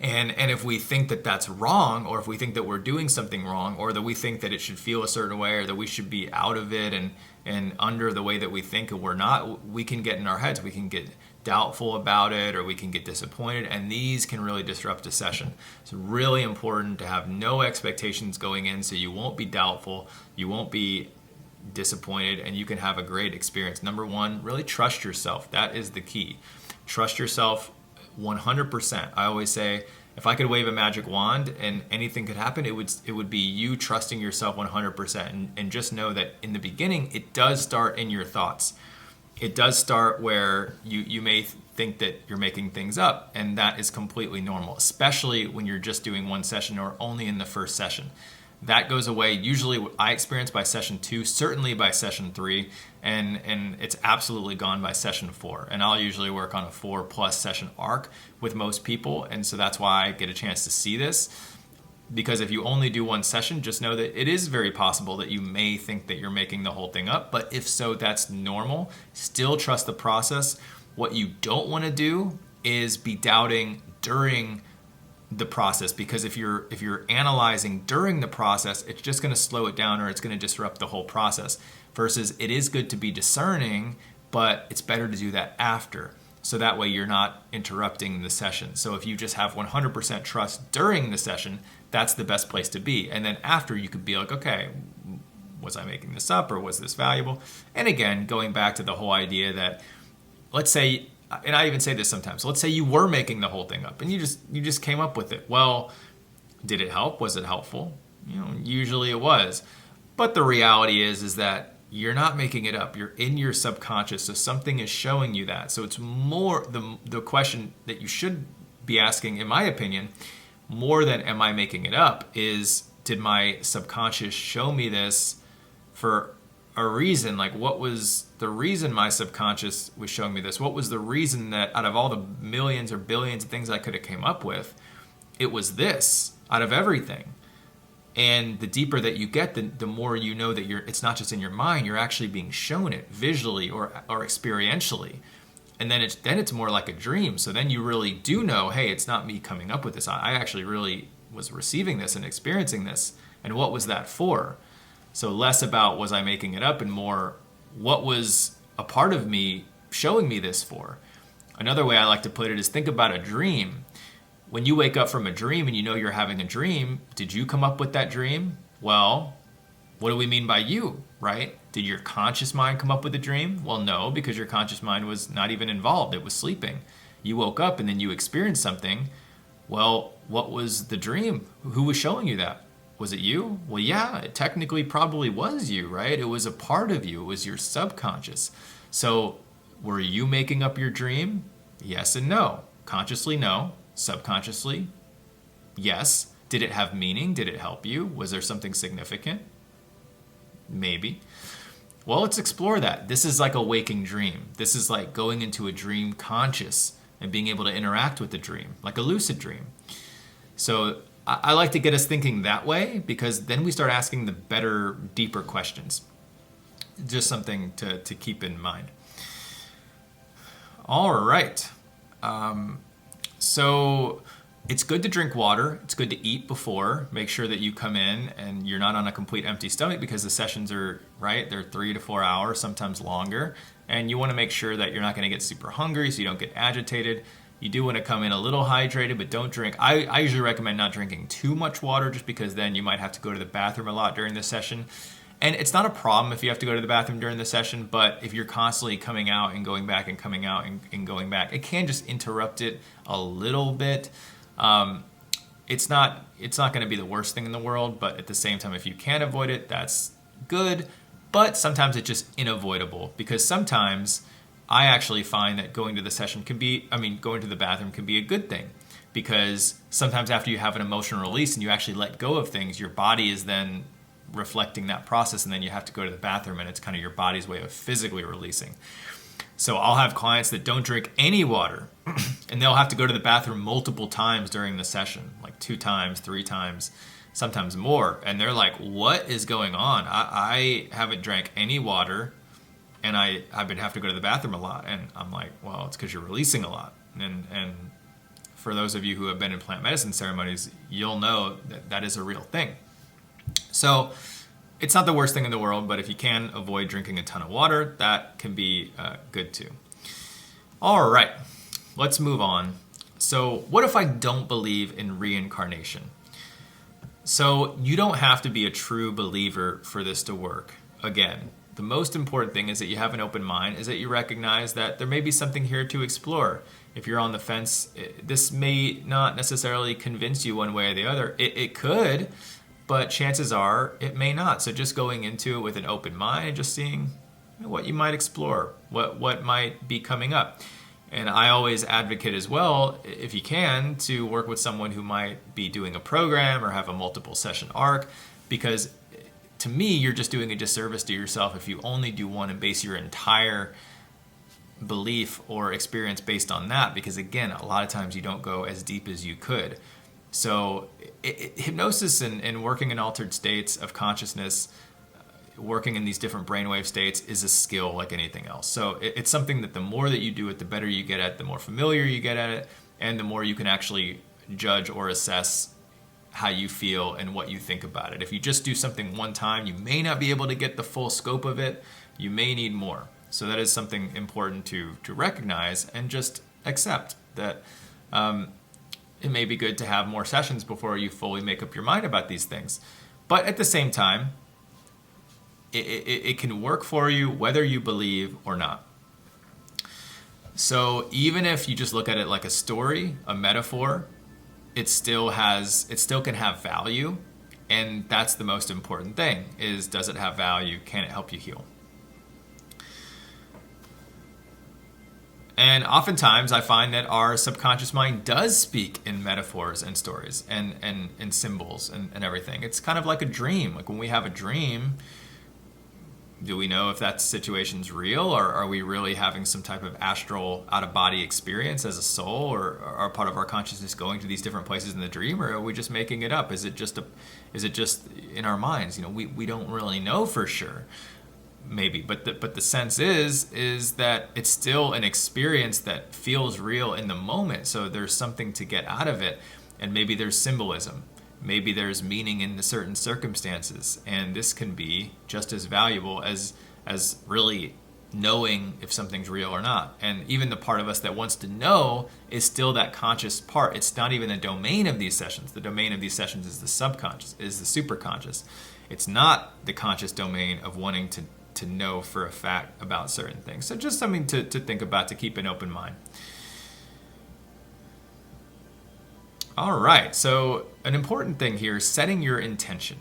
And if we think that that's wrong, or if we think that we're doing something wrong, or that we think that it should feel a certain way, or that we should be out of it and under the way that we think and we're not, we can get in our heads. We can get doubtful about it, or we can get disappointed, and these can really disrupt a session. It's really important to have no expectations going in, so you won't be doubtful, you won't be disappointed, and you can have a great experience. Number one, really trust yourself. That is the key. Trust yourself 100%. I always say, if I could wave a magic wand and anything could happen, it would be you trusting yourself 100%. And just know that in the beginning, it does start in your thoughts. It does start where you may think that you're making things up, and that is completely normal, especially when you're just doing one session or only in the first session. That goes away. Usually I experience by session 2, certainly by session 3, and it's absolutely gone by session 4. And I'll usually work on a 4+ session arc with most people, and so that's why I get a chance to see this. Because if you only do one session, just know that it is very possible that you may think that you're making the whole thing up, but if so, that's normal. Still trust the process. What you don't want to do is be doubting during the process, because if you're analyzing during the process, it's just going to slow it down or it's going to disrupt the whole process. Versus it is good to be discerning, but it's better to do that after. So that way you're not interrupting the session. So if you just have 100% trust during the session, that's the best place to be. And then after, you could be like, okay, was I making this up or was this valuable? And again, going back to the whole idea that, let's say, and I even say this sometimes, let's say you were making the whole thing up and you just came up with it. Well, did it help? Was it helpful? Usually it was. But the reality is that you're not making it up. You're in your subconscious, so something is showing you that. So it's more the question that you should be asking, in my opinion, more than am I making it up, is did my subconscious show me this for a reason? Like, what was the reason my subconscious was showing me this? What was the reason that out of all the millions or billions of things I could have came up with, it was this out of everything? And the deeper that you get, the more you know that it's not just in your mind, you're actually being shown it visually or experientially. And then it's more like a dream. So then you really do know, hey, it's not me coming up with this. I actually really was receiving this and experiencing this. And what was that for? So less about was I making it up and more what was a part of me showing me this for. Another way I like to put it is think about a dream. When you wake up from a dream and you know you're having a dream, did you come up with that dream? Well, what do we mean by you, right? Did your conscious mind come up with the dream? Well, no, because your conscious mind was not even involved. It was sleeping. You woke up and then you experienced something. Well, what was the dream? Who was showing you that? Was it you? Well, yeah, it technically probably was you, right? It was a part of you. It was your subconscious. So were you making up your dream? Yes and no. Consciously, no. Subconsciously, yes. Did it have meaning? Did it help you? Was there something significant? Maybe. Well, let's explore that. This is like a waking dream. This is like going into a dream conscious and being able to interact with the dream, like a lucid dream. So I like to get us thinking that way, because then we start asking the better, deeper questions. Just something to keep in mind. All right. So it's good to drink water. It's good to eat before. Make sure that you come in and you're not on a complete empty stomach, because the sessions are, right, they're 3 to 4 hours, sometimes longer. And you want to make sure that you're not going to get super hungry so you don't get agitated. You do want to come in a little hydrated, but don't drink. I usually recommend not drinking too much water, just because then you might have to go to the bathroom a lot during the session. And it's not a problem if you have to go to the bathroom during the session, but if you're constantly coming out and going back and coming out and going back, it can just interrupt it a little bit. It's not going to be the worst thing in the world, but at the same time, if you can avoid it, that's good. But sometimes it's just unavoidable, because sometimes I actually find that going to the bathroom can be a good thing, because sometimes after you have an emotional release and you actually let go of things, your body is then reflecting that process, and then you have to go to the bathroom, and it's kind of your body's way of physically releasing. So I'll have clients that don't drink any water and they'll have to go to the bathroom multiple times during the session, like 2 times, 3 times, sometimes more. And they're like, what is going on? I haven't drank any water and I've been having to go to the bathroom a lot. And I'm like, well, it's because you're releasing a lot. And for those of you who have been in plant medicine ceremonies, you'll know that that is a real thing. So it's not the worst thing in the world, but if you can avoid drinking a ton of water, that can be good too. All right, let's move on. So what if I don't believe in reincarnation? So you don't have to be a true believer for this to work. Again, the most important thing is that you have an open mind, is that you recognize that there may be something here to explore. If you're on the fence, this may not necessarily convince you one way or the other. It could, but chances are it may not. So just going into it with an open mind and just seeing what you might explore, what might be coming up. And I always advocate as well, if you can, to work with someone who might be doing a program or have a multiple session arc, because to me, you're just doing a disservice to yourself if you only do one and base your entire belief or experience based on that, because again, a lot of times you don't go as deep as you could. So hypnosis and working in altered states of consciousness, working in these different brainwave states, is a skill like anything else. So it's something that the more that you do it, the better you get at it, the more familiar you get at it, and the more you can actually judge or assess how you feel and what you think about it. If you just do something one time, you may not be able to get the full scope of it. You may need more. So that is something important to recognize and just accept that it may be good to have more sessions before you fully make up your mind about these things. But at the same time, it can work for you whether you believe or not. So even if you just look at it like a story, a metaphor, it still can have value. And that's the most important thing, is does it have value? Can it help you heal? And oftentimes I find that our subconscious mind does speak in metaphors and stories and symbols and everything. It's kind of like a dream. Like when we have a dream, do we know if that situation's real, or are we really having some type of astral out-of-body experience as a soul, or are part of our consciousness going to these different places in the dream, or are we just making it up? Is it just in our minds? We don't really know for sure. Maybe, but the sense is that it's still an experience that feels real in the moment. So there's something to get out of it, and maybe there's symbolism, maybe there's meaning in the certain circumstances, and this can be just as valuable as really knowing if something's real or not. And even the part of us that wants to know is still that conscious part. It's not even the domain of these sessions. The domain of these sessions is the subconscious, is the superconscious. It's not the conscious domain of wanting to know for a fact about certain things. So just something to think about, to keep an open mind. All right, so an important thing here is setting your intention.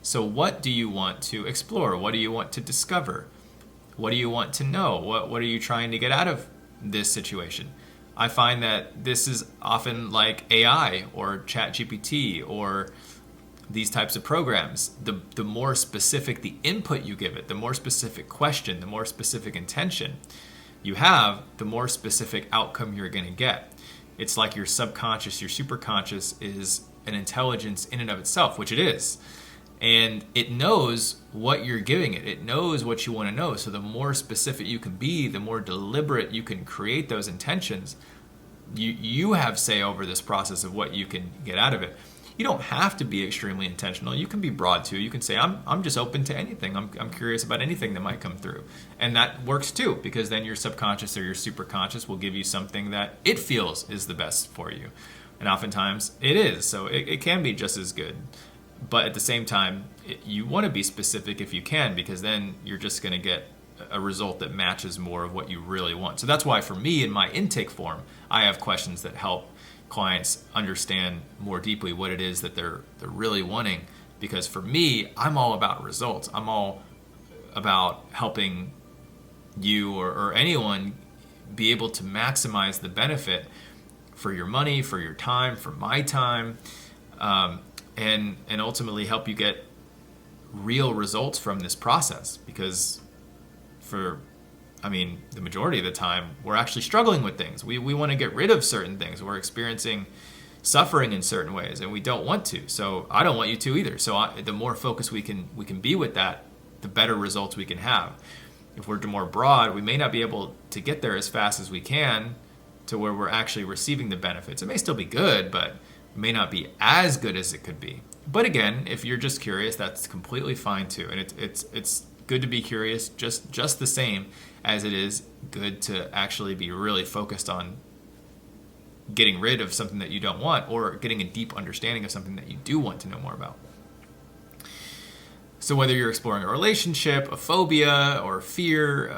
So what do you want to explore? What do you want to discover? What do you want to know? What are you trying to get out of this situation? I find that this is often like AI or ChatGPT or these types of programs. The more specific the input you give it, the more specific question, the more specific intention you have, the more specific outcome you're going to get. It's like your subconscious, your superconscious is an intelligence in and of itself, which it is. And it knows what you're giving it. It knows what you want to know. So the more specific you can be, the more deliberate you can create those intentions. You have say over this process of what you can get out of it. You don't have to be extremely intentional. You can be broad too. You can say, I'm just open to anything. I'm curious about anything that might come through. And that works too, because then your subconscious or your superconscious will give you something that it feels is the best for you. And oftentimes it is. So it can be just as good. But at the same time, you want to be specific if you can, because then you're just going to get a result that matches more of what you really want. So that's why for me in my intake form, I have questions that help clients understand more deeply what it is that they're really wanting. Because for me, I'm all about results. I'm all about helping you or anyone be able to maximize the benefit for your money, for your time, for my time, and ultimately help you get real results from this process. Because the majority of the time, we're actually struggling with things. We want to get rid of certain things. We're experiencing suffering in certain ways, and we don't want to. So I don't want you to either. So the more focused we can be with that, the better results we can have. If we're more broad, we may not be able to get there as fast as we can to where we're actually receiving the benefits. It may still be good, but it may not be as good as it could be. But again, if you're just curious, that's completely fine too. And it's good to be curious just the same as it is good to actually be really focused on getting rid of something that you don't want, or getting a deep understanding of something that you do want to know more about. So whether you're exploring a relationship, a phobia, or fear,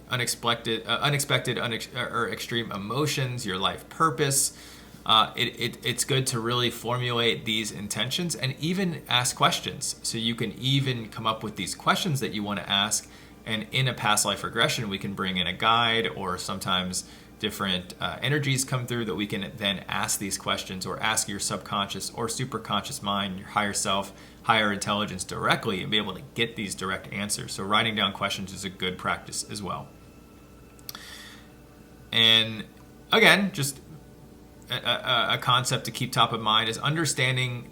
unexpected or extreme emotions, your life purpose, it's good to really formulate these intentions and even ask questions. So you can even come up with these questions that you want to ask. And in a past life regression, we can bring in a guide, or sometimes different energies come through that we can then ask these questions, or ask your subconscious or superconscious mind, your higher self, higher intelligence directly, and be able to get these direct answers. So writing down questions is a good practice as well. And again, just a concept to keep top of mind is understanding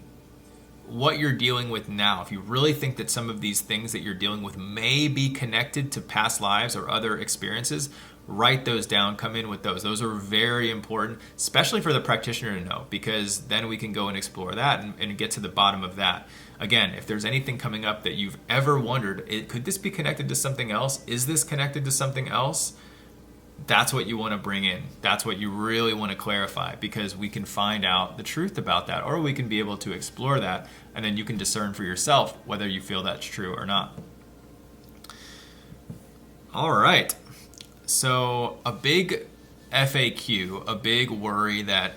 what you're dealing with now, if you really think that some of these things that you're dealing with may be connected to past lives or other experiences, write those down, come in with those. Those are very important, especially for the practitioner to know, because then we can go and explore that and get to the bottom of that. Again, if there's anything coming up that you've ever wondered, could this be connected to something else? Is this connected to something else? That's what you want to bring in. That's what you really want to clarify, because we can find out the truth about that, or we can be able to explore that, and then you can discern for yourself whether you feel that's true or not. All right. So a big FAQ, a big worry that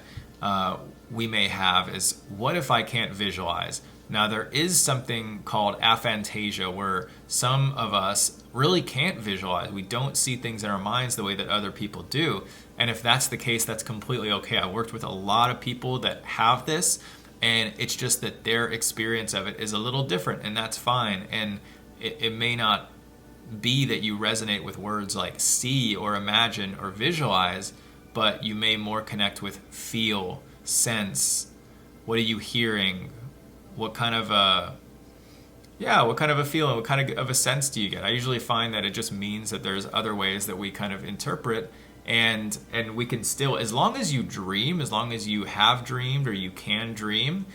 we may have is, what if I can't visualize? Now, there is something called aphantasia, where some of us really can't visualize. We don't see things in our minds the way that other people do. And if that's the case, that's completely okay. I worked with a lot of people that have this, and it's just that their experience of it is a little different, and that's fine. And it may not be that you resonate with words like see or imagine or visualize, but you may more connect with feel, sense. What are you hearing? What kind of a feeling, what kind of a sense do you get? I usually find that it just means that there's other ways that we kind of interpret, and we can still, as long as you dream, as long as you have dreamed or you can dream,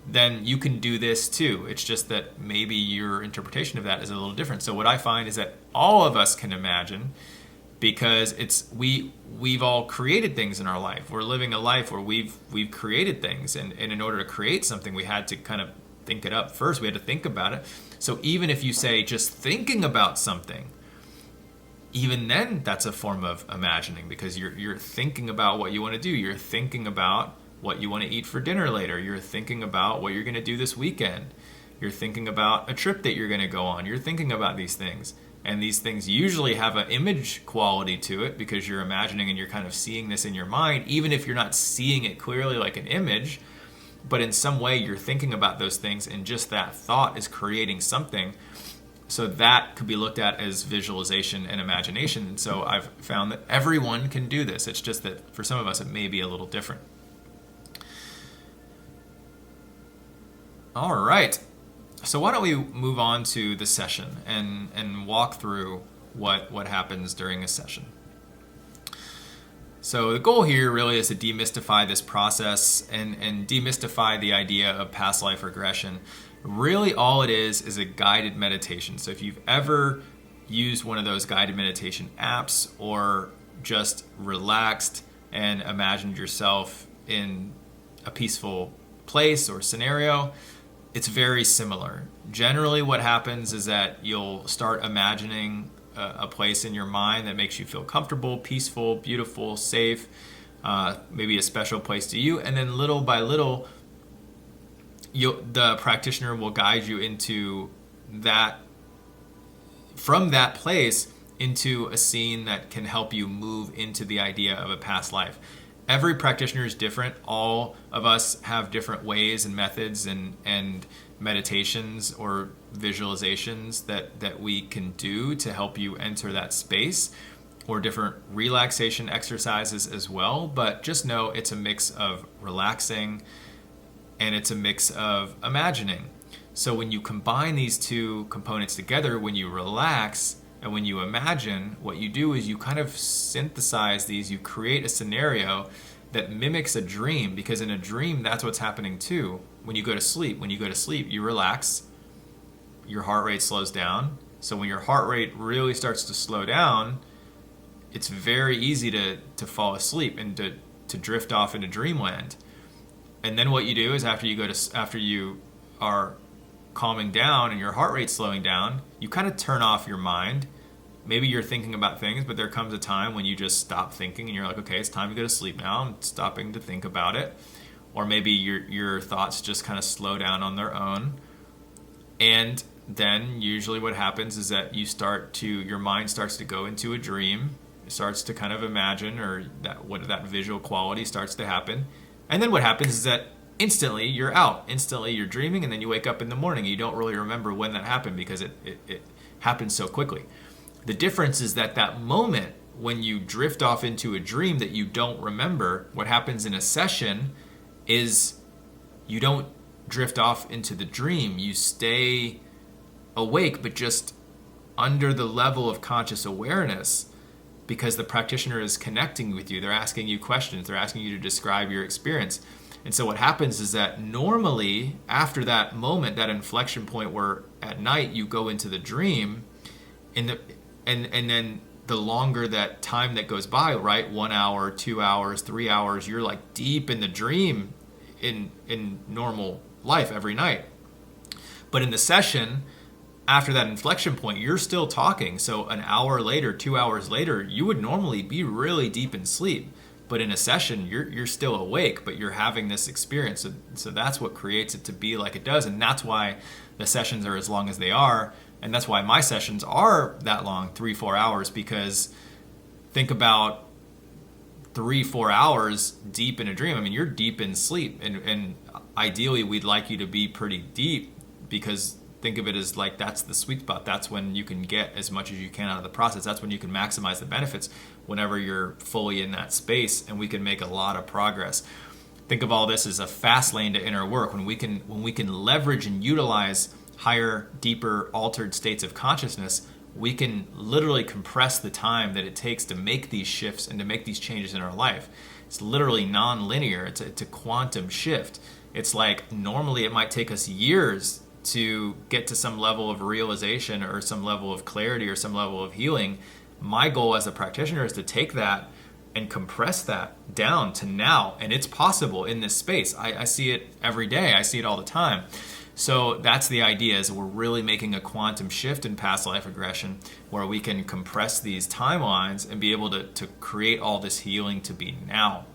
then you can do this too. It's just that maybe your interpretation of that is a little different. So what I find is that all of us can imagine, because we've all created things in our life. We're living a life where we've created things, and in order to create something, we had to kind of think it up first. We had to think about it. So even if you say just thinking about something, even then that's a form of imagining, because you're thinking about what you want to do. You're thinking about what you want to eat for dinner later. You're thinking about what you're going to do this weekend. You're thinking about a trip that you're going to go on. You're thinking about these things. And these things usually have an image quality to it, because you're imagining and you're kind of seeing this in your mind, even if you're not seeing it clearly like an image. But in some way you're thinking about those things, and just that thought is creating something. So that could be looked at as visualization and imagination. And so I've found that everyone can do this. It's just that for some of us it may be a little different. All right. So why don't we move on to the session and walk through what happens during a session. So the goal here really is to demystify this process and demystify the idea of past life regression. Really all it is a guided meditation. So if you've ever used one of those guided meditation apps, or just relaxed and imagined yourself in a peaceful place or scenario, it's very similar. Generally what happens is that you'll start imagining a place in your mind that makes you feel comfortable, peaceful, beautiful, safe, maybe a special place to you, and then little by little the practitioner will guide you into that, from that place into a scene that can help you move into the idea of a past life. Every practitioner is different. All of us have different ways and methods and meditations or visualizations that we can do to help you enter that space, or different relaxation exercises as well. But just know it's a mix of relaxing and it's a mix of imagining. So when you combine these two components together, when you relax and when you imagine, what you do is you kind of synthesize these. You create a scenario that mimics a dream, because in a dream, that's what's happening too. When you go to sleep, you relax, your heart rate slows down. So when your heart rate really starts to slow down, it's very easy to fall asleep and to drift off into dreamland. And then what you do is after you are calming down and your heart rate's slowing down, you kind of turn off your mind. Maybe you're thinking about things, but there comes a time when you just stop thinking and you're like, okay, it's time to go to sleep now. I'm stopping to think about it. Or maybe your thoughts just kind of slow down on their own. And then usually what happens is that your mind starts to go into a dream. It starts to kind of imagine, or that visual quality starts to happen. And then what happens is that instantly you're out. Instantly you're dreaming, and then you wake up in the morning. You don't really remember when that happened, because it happens so quickly. The difference is that moment when you drift off into a dream that you don't remember, what happens in a session is you don't drift off into the dream. You stay awake, but just under the level of conscious awareness, because the practitioner is connecting with you. They're asking you questions. They're asking you to describe your experience. And so what happens is that normally after that moment, that inflection point where at night you go into the dream, and then the longer that time that goes by, right? 1 hour, 2 hours, 3 hours, you're like deep in the dream in normal life every night. But in the session, after that inflection point, you're still talking. So an hour later, 2 hours later, you would normally be really deep in sleep. But in a session, you're still awake, but you're having this experience. So that's what creates it to be like it does. And that's why the sessions are as long as they are. And that's why my sessions are that long, 3-4 hours, because think about 3-4 hours deep in a dream. I mean, you're deep in sleep. And ideally, we'd like you to be pretty deep, because think of it as like that's the sweet spot. That's when you can get as much as you can out of the process. That's when you can maximize the benefits, whenever you're fully in that space, and we can make a lot of progress. Think of all this as a fast lane to inner work. When we can leverage and utilize higher, deeper, altered states of consciousness, we can literally compress the time that it takes to make these shifts and to make these changes in our life. It's literally non-linear. It's a quantum shift. It's like normally it might take us years to get to some level of realization or some level of clarity or some level of healing. My goal as a practitioner is to take that and compress that down to now. And it's possible in this space. I see it every day. I see it all the time. So that's the idea, is we're really making a quantum shift in past life regression, where we can compress these timelines and be able to create all this healing to be now.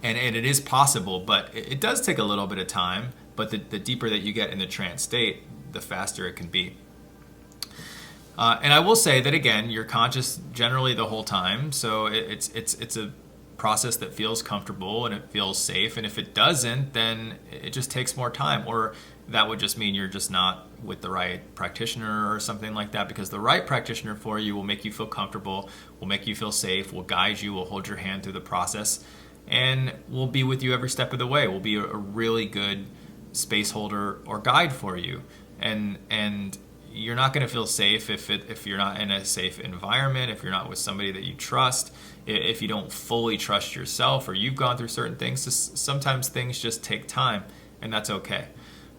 And it is possible, but it does take a little bit of time. But the deeper that you get in the trance state, the faster it can be. And I will say that, again, you're conscious generally the whole time. So it's a process that feels comfortable and it feels safe. And if it doesn't, then it just takes more time. Or that would just mean you're just not with the right practitioner or something like that, because the right practitioner for you will make you feel comfortable, will make you feel safe, will guide you, will hold your hand through the process, and will be with you every step of the way. Will be a really good space holder or guide for you. And you're not going to feel safe if you're not in a safe environment, if you're not with somebody that you trust, if you don't fully trust yourself, or you've gone through certain things. Sometimes things just take time, and that's okay.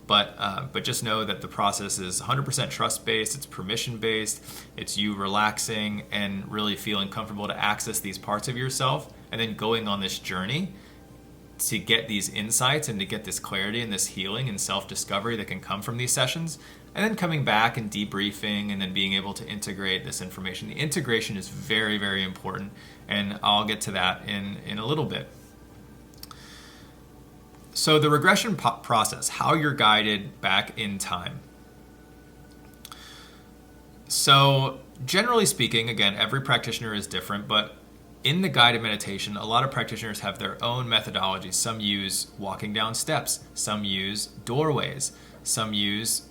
But just know that the process is 100% trust-based, it's permission-based, it's you relaxing and really feeling comfortable to access these parts of yourself, and then going on this journey to get these insights and to get this clarity and this healing and self-discovery that can come from these sessions, and then coming back and debriefing and then being able to integrate this information. The integration is very, very important, and I'll get to that in a little bit. So the regression process, how you're guided back in time. So generally speaking, again, every practitioner is different, but in the guided meditation, a lot of practitioners have their own methodologies. Some use walking down steps, some use doorways, some use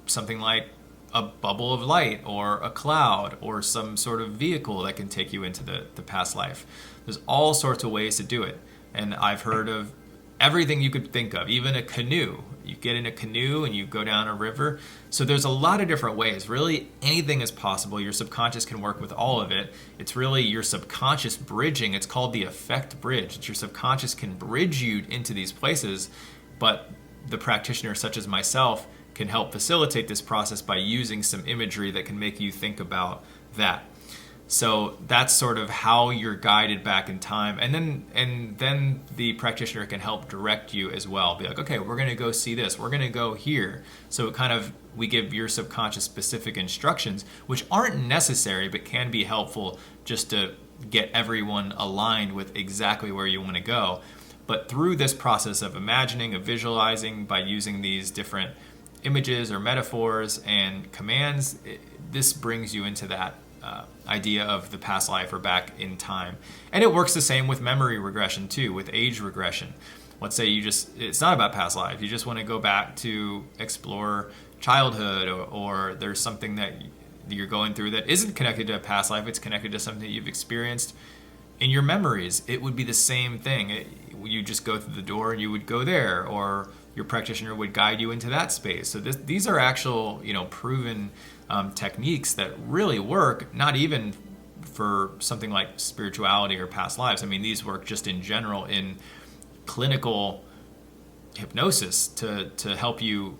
something like a bubble of light or a cloud or some sort of vehicle that can take you into the past life. There's all sorts of ways to do it. And I've heard of everything you could think of, even a canoe. You get in a canoe and you go down a river. So there's a lot of different ways. Really, anything is possible. Your subconscious can work with all of it. It's really your subconscious bridging. It's called the effect bridge. It's your subconscious can bridge you into these places, but the practitioner, such as myself, can help facilitate this process by using some imagery that can make you think about that. So that's sort of how you're guided back in time. And then the practitioner can help direct you as well. Be like, okay, we're going to go see this. We're going to go here. So we give your subconscious specific instructions, which aren't necessary, but can be helpful just to get everyone aligned with exactly where you want to go. But through this process of imagining, of visualizing, by using these different images or metaphors and commands, this brings you into that idea of the past life or back in time. And it works the same with memory regression too, with age regression. Let's say it's not about past life. You just want to go back to explore childhood, or there's something that you're going through that isn't connected to a past life. It's connected to something that you've experienced in your memories. It would be the same thing. you just go through the door and you would go there, or your practitioner would guide you into that space. So these are actual, proven techniques that really work, not even for something like spirituality or past lives. I mean, these work just in general in clinical hypnosis to help you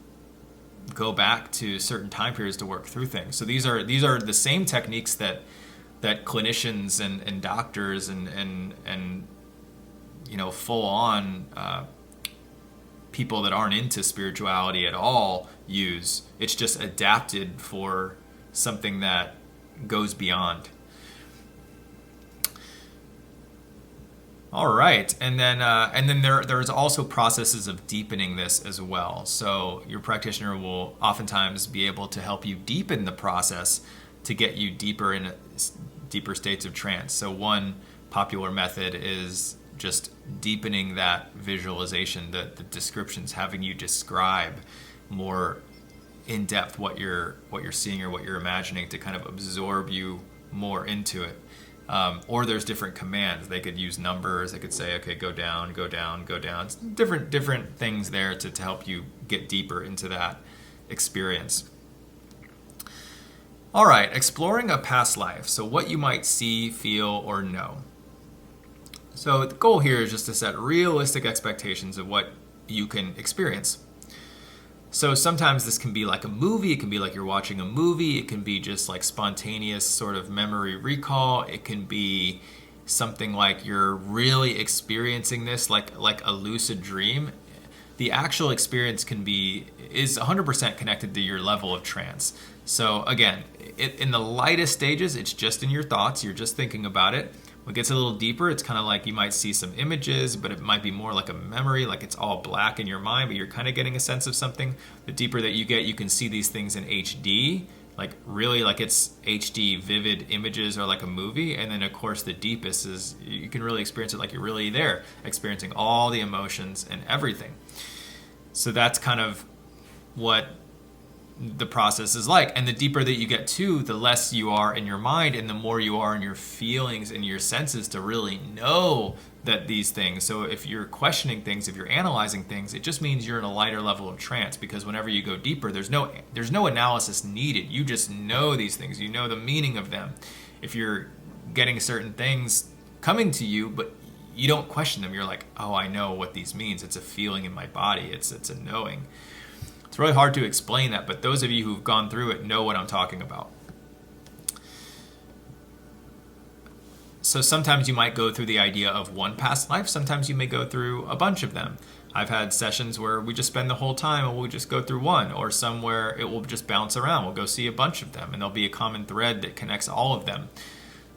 go back to certain time periods to work through things. So these are the same techniques that clinicians and doctors and full on people that aren't into spirituality at all use. It's just adapted for something that goes beyond. All right, and then there's also processes of deepening this as well. So your practitioner will oftentimes be able to help you deepen the process to get you deeper states of trance. So one popular method is just deepening that visualization, the descriptions, having you describe more in depth what you're seeing or what you're imagining to kind of absorb you more into it. Or there's different commands. They could use numbers. They could say, okay, go down, go down, go down. It's different things there to help you get deeper into that experience. All right, exploring a past life. So what you might see, feel, or know. So the goal here is just to set realistic expectations of what you can experience. So sometimes this can be like a movie. It can be like you're watching a movie. It can be just like spontaneous sort of memory recall. It can be something like you're really experiencing this like a lucid dream. The actual experience is 100% connected to your level of trance. So again, in the lightest stages, it's just in your thoughts. You're just thinking about it. When it gets a little deeper, it's kind of like you might see some images, but it might be more like a memory, like it's all black in your mind, but you're kind of getting a sense of something. The deeper that you get, you can see these things in HD, like really like it's HD vivid images or like a movie. And then of course the deepest is you can really experience it like you're really there, experiencing all the emotions and everything. So that's kind of what the process is like. And the deeper that you get to, the less you are in your mind and the more you are in your feelings and your senses to really know that these things. So if you're questioning things, if you're analyzing things, it just means you're in a lighter level of trance, because whenever you go deeper, there's no analysis needed. You just know these things. You know the meaning of them. If you're getting certain things coming to you, but you don't question them, you're like, oh, I know what these means. It's a feeling in my body. It's a knowing. It's really hard to explain that, but those of you who've gone through it know what I'm talking about. So sometimes you might go through the idea of one past life. Sometimes you may go through a bunch of them. I've had sessions where we just spend the whole time and we'll just go through one, or somewhere it will just bounce around. We'll go see a bunch of them and there'll be a common thread that connects all of them.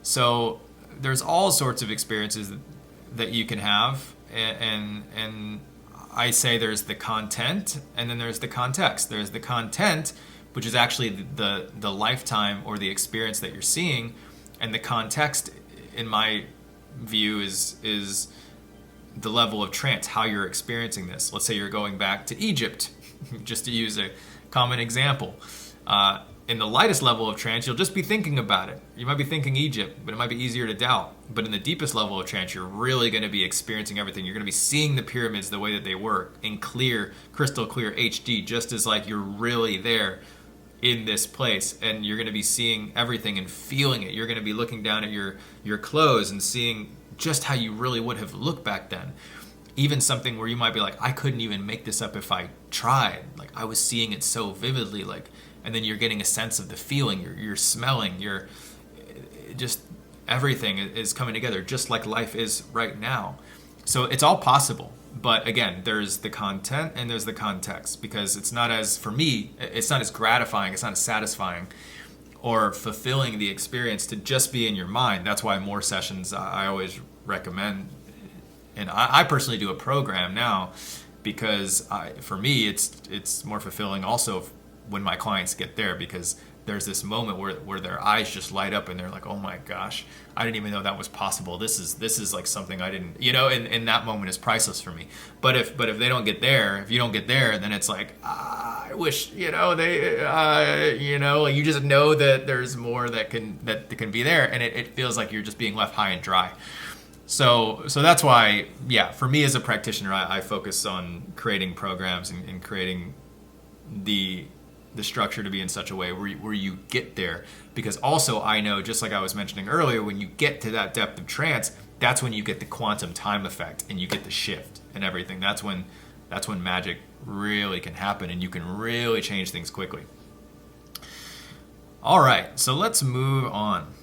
So there's all sorts of experiences that you can have, and I say there's the content and then there's the context. There's the content, which is actually the lifetime or the experience that you're seeing, and the context, in my view, is the level of trance, how you're experiencing this. Let's say you're going back to Egypt, just to use a common example. In the lightest level of trance, you'll just be thinking about it. You might be thinking Egypt, but it might be easier to doubt. But in the deepest level of trance, you're really going to be experiencing everything. You're going to be seeing the pyramids the way that they work, in clear, crystal clear HD, just as like you're really there in this place. And you're going to be seeing everything and feeling it. You're going to be looking down at your clothes and seeing just how you really would have looked back then. Even something where you might be like, I couldn't even make this up if I tried. Like, I was seeing it so vividly, and then you're getting a sense of the feeling, you're smelling, you're just, everything is coming together just like life is right now. So it's all possible. But again, there's the content and there's the context, because it's not as, for me, it's not as gratifying, it's not as satisfying or fulfilling the experience to just be in your mind. That's why more sessions I always recommend. And I personally do a program now, because for me, it's more fulfilling also when my clients get there, because there's this moment where their eyes just light up and they're like, oh my gosh, I didn't even know that was possible. This is like something I didn't, and that moment is priceless for me. But if they don't get there, if you don't get there, then it's like, I wish, they, you just know that there's more that can be there, and it feels like you're just being left high and dry. So that's why, yeah, for me as a practitioner, I focus on creating programs and creating the structure to be in such a way where you get there. Because also I know, just like I was mentioning earlier, when you get to that depth of trance, that's when you get the quantum time effect and you get the shift and everything. That's when magic really can happen and you can really change things quickly. All right, so let's move on.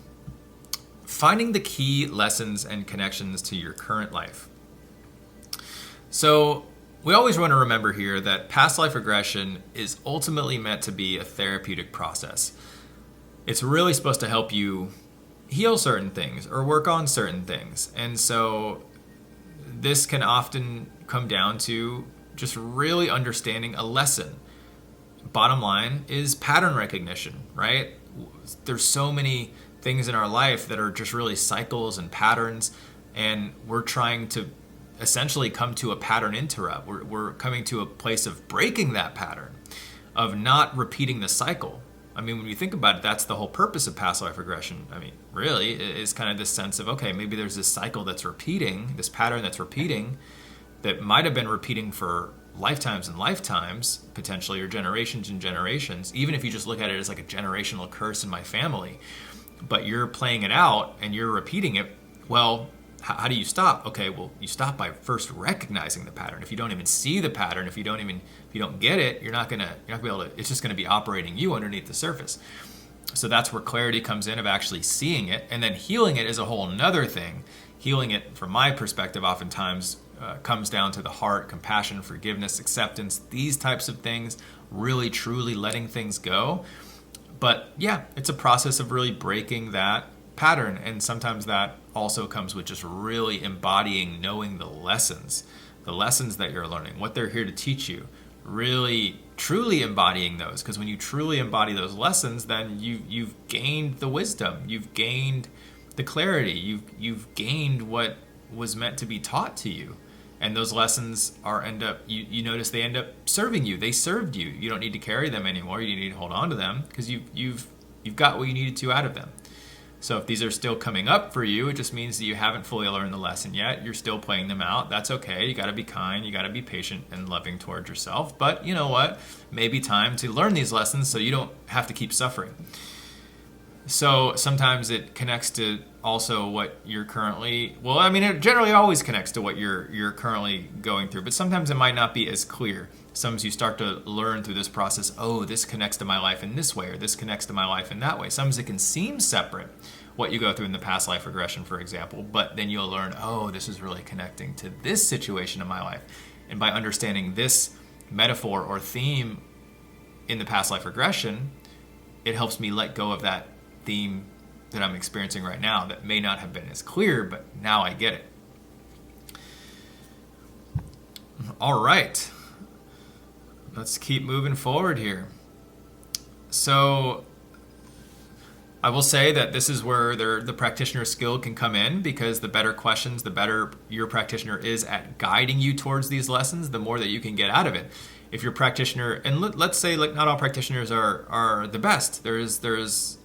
Finding the key lessons and connections to your current life. So we always want to remember here that past life regression is ultimately meant to be a therapeutic process. It's really supposed to help you heal certain things or work on certain things. And so this can often come down to just really understanding a lesson. Bottom line is pattern recognition, right? There's so many things in our life that are just really cycles and patterns, and we're trying to essentially come to a pattern interrupt. We're coming to a place of breaking that pattern, of not repeating the cycle. I mean, when you think about it, that's the whole purpose of past life regression. I mean, really, it is kind of this sense of, okay, maybe there's this cycle that's repeating, this pattern that's repeating, that might have been repeating for lifetimes and lifetimes, potentially, or generations and generations, even if you just look at it as like a generational curse in my family. But you're playing it out and you're repeating it. Well, how do you stop? Okay, well, you stop by first recognizing the pattern. If you don't even see the pattern, if you don't get it, you're not gonna be able to. It's just gonna be operating you underneath the surface. So that's where clarity comes in, of actually seeing it, and then healing it is a whole nother thing. Healing it, from my perspective, oftentimes comes down to the heart, compassion, forgiveness, acceptance, these types of things. Really, truly letting things go. But yeah, it's a process of really breaking that pattern. And sometimes that also comes with just really embodying, knowing the lessons that you're learning, what they're here to teach you, really, truly embodying those. Because when you truly embody those lessons, then you've gained the wisdom, you've gained the clarity, you've gained what was meant to be taught to you. And those lessons you notice they end up serving you. They served you. You don't need to carry them anymore. You need to hold on to them because you've got what you needed to out of them. So if these are still coming up for you, it just means that you haven't fully learned the lesson yet. You're still playing them out. That's okay. You got to be kind. You got to be patient and loving towards yourself. But you know what? Maybe time to learn these lessons so you don't have to keep suffering. So sometimes it connects to also what you're currently, well, I mean, it generally always connects to what you're currently going through, but sometimes it might not be as clear. Sometimes you start to learn through this process, oh, this connects to my life in this way, or this connects to my life in that way. Sometimes it can seem separate, what you go through in the past life regression, for example, but then you'll learn, oh, this is really connecting to this situation in my life. And by understanding this metaphor or theme in the past life regression, it helps me let go of that theme that I'm experiencing right now that may not have been as clear, but now I get it. All right, let's keep moving forward here. So I will say that this is where the practitioner skill can come in, because the better questions, the better your practitioner is at guiding you towards these lessons, the more that you can get out of it. If your practitioner, and let's say like not all practitioners are the best. There's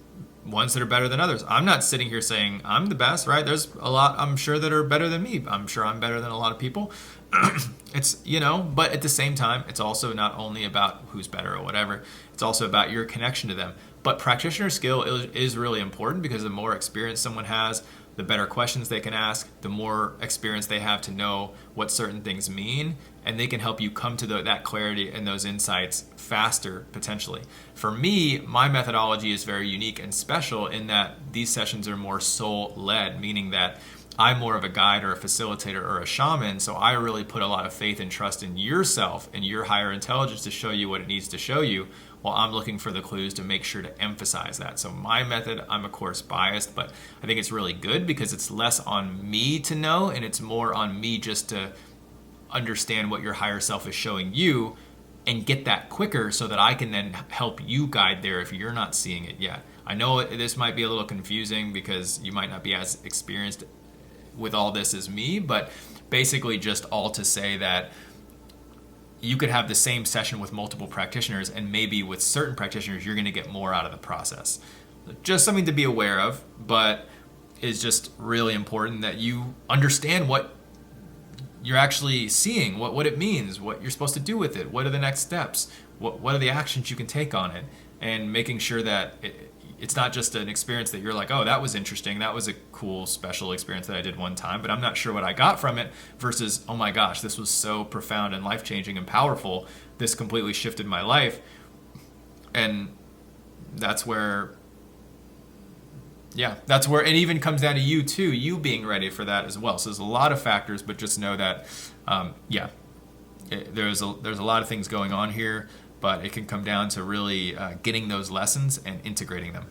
ones that are better than others. I'm not sitting here saying I'm the best, right? There's a lot, I'm sure, that are better than me. I'm sure I'm better than a lot of people. It's, but at the same time, it's also not only about who's better or whatever. It's also about your connection to them. But practitioner skill is really important, because the more experience someone has, the better questions they can ask, the more experience they have to know what certain things mean, and they can help you come to that clarity and those insights faster, potentially. For me, my methodology is very unique and special in that these sessions are more soul-led, meaning that I'm more of a guide or a facilitator or a shaman, so I really put a lot of faith and trust in yourself and your higher intelligence to show you what it needs to show you, while I'm looking for the clues to make sure to emphasize that. So my method, I'm of course biased, but I think it's really good because it's less on me to know, and it's more on me just to understand what your higher self is showing you and get that quicker, so that I can then help you guide there if you're not seeing it yet. I know this might be a little confusing because you might not be as experienced with all this as me, but basically just all to say that you could have the same session with multiple practitioners, and maybe with certain practitioners you're going to get more out of the process. Just something to be aware of, but is just really important that you understand what you're actually seeing, what it means, what you're supposed to do with it, what are the next steps, what are the actions you can take on it, and making sure that it's not just an experience that you're like, oh, that was interesting, that was a cool special experience that I did one time, but I'm not sure what I got from it, versus, oh my gosh, this was so profound and life-changing and powerful, this completely shifted my life. And that's where it even comes down to you too, you being ready for that as well. So there's a lot of factors, but just know that, there's a lot of things going on here, but it can come down to really getting those lessons and integrating them.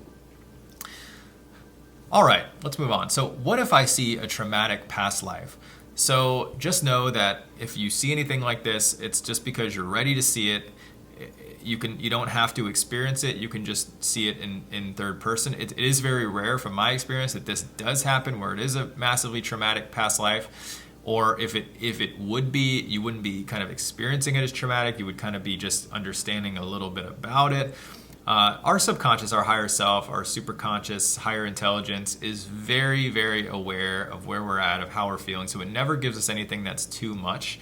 All right, let's move on. So what if I see a traumatic past life? So just know that if you see anything like this, it's just because you're ready to see it. You don't have to experience it. You can just see it in third person. It is very rare from my experience that this does happen, where it is a massively traumatic past life, or if it would be, you wouldn't be kind of experiencing it as traumatic. You would kind of be just understanding a little bit about it. Our subconscious, our higher self, our superconscious, higher intelligence is very, very aware of where we're at, of how we're feeling. So it never gives us anything that's too much.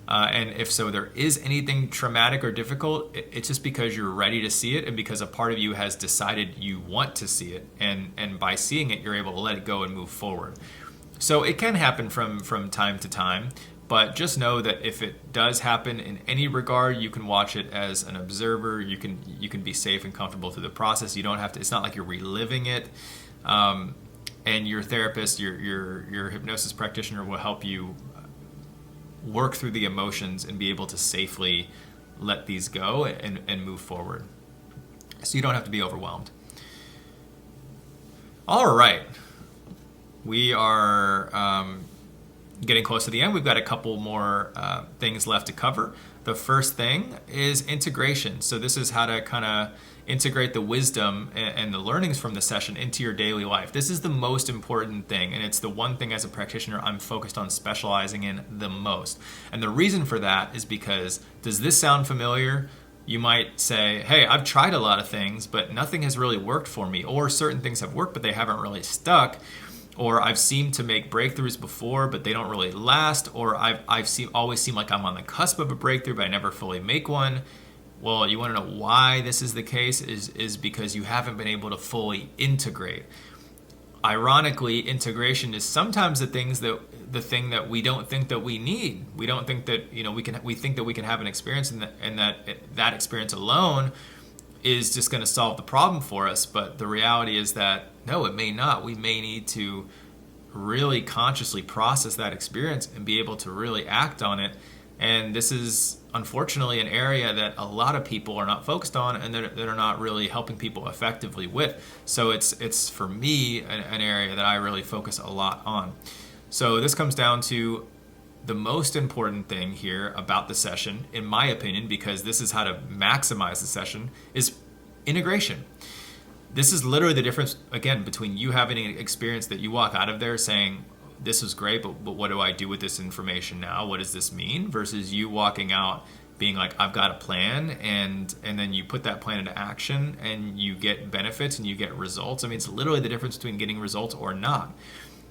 And if so, there is anything traumatic or difficult, it's just because you're ready to see it, and because a part of you has decided you want to see it. And by seeing it, you're able to let it go and move forward. So it can happen from time to time, but just know that if it does happen in any regard, you can watch it as an observer. You can be safe and comfortable through the process. You don't have to. It's not like you're reliving it. And your therapist, your hypnosis practitioner, will help you work through the emotions and be able to safely let these go and move forward. So you don't have to be overwhelmed. All right. We are getting close to the end. We've got a couple more things left to cover. The first thing is integration. So this is how to kind of integrate the wisdom and the learnings from the session into your daily life. This is the most important thing, and it's the one thing as a practitioner I'm focused on specializing in the most. And the reason for that is because, does this sound familiar? You might say, hey, I've tried a lot of things, but nothing has really worked for me, or certain things have worked, but they haven't really stuck. Or I've seemed to make breakthroughs before, but they don't really last. Or I've always seemed like I'm on the cusp of a breakthrough, but I never fully make one. Well, you want to know why this is the case is because you haven't been able to fully integrate. Ironically, integration is sometimes the thing that we don't think that we need. We don't think that, we think that we can have an experience and that experience alone is just going to solve the problem for us. But the reality is that no, it may not. We may need to really consciously process that experience and be able to really act on it. And this is unfortunately an area that a lot of people are not focused on, and that are not really helping people effectively with. So it's for me an area that I really focus a lot on. So this comes down to the most important thing here about the session, in my opinion, because this is how to maximize the session, is integration. This is literally the difference, again, between you having an experience that you walk out of there saying, this was great, but what do I do with this information now? What does this mean? Versus you walking out being like, I've got a plan, and then you put that plan into action and you get benefits and you get results. I mean, it's literally the difference between getting results or not.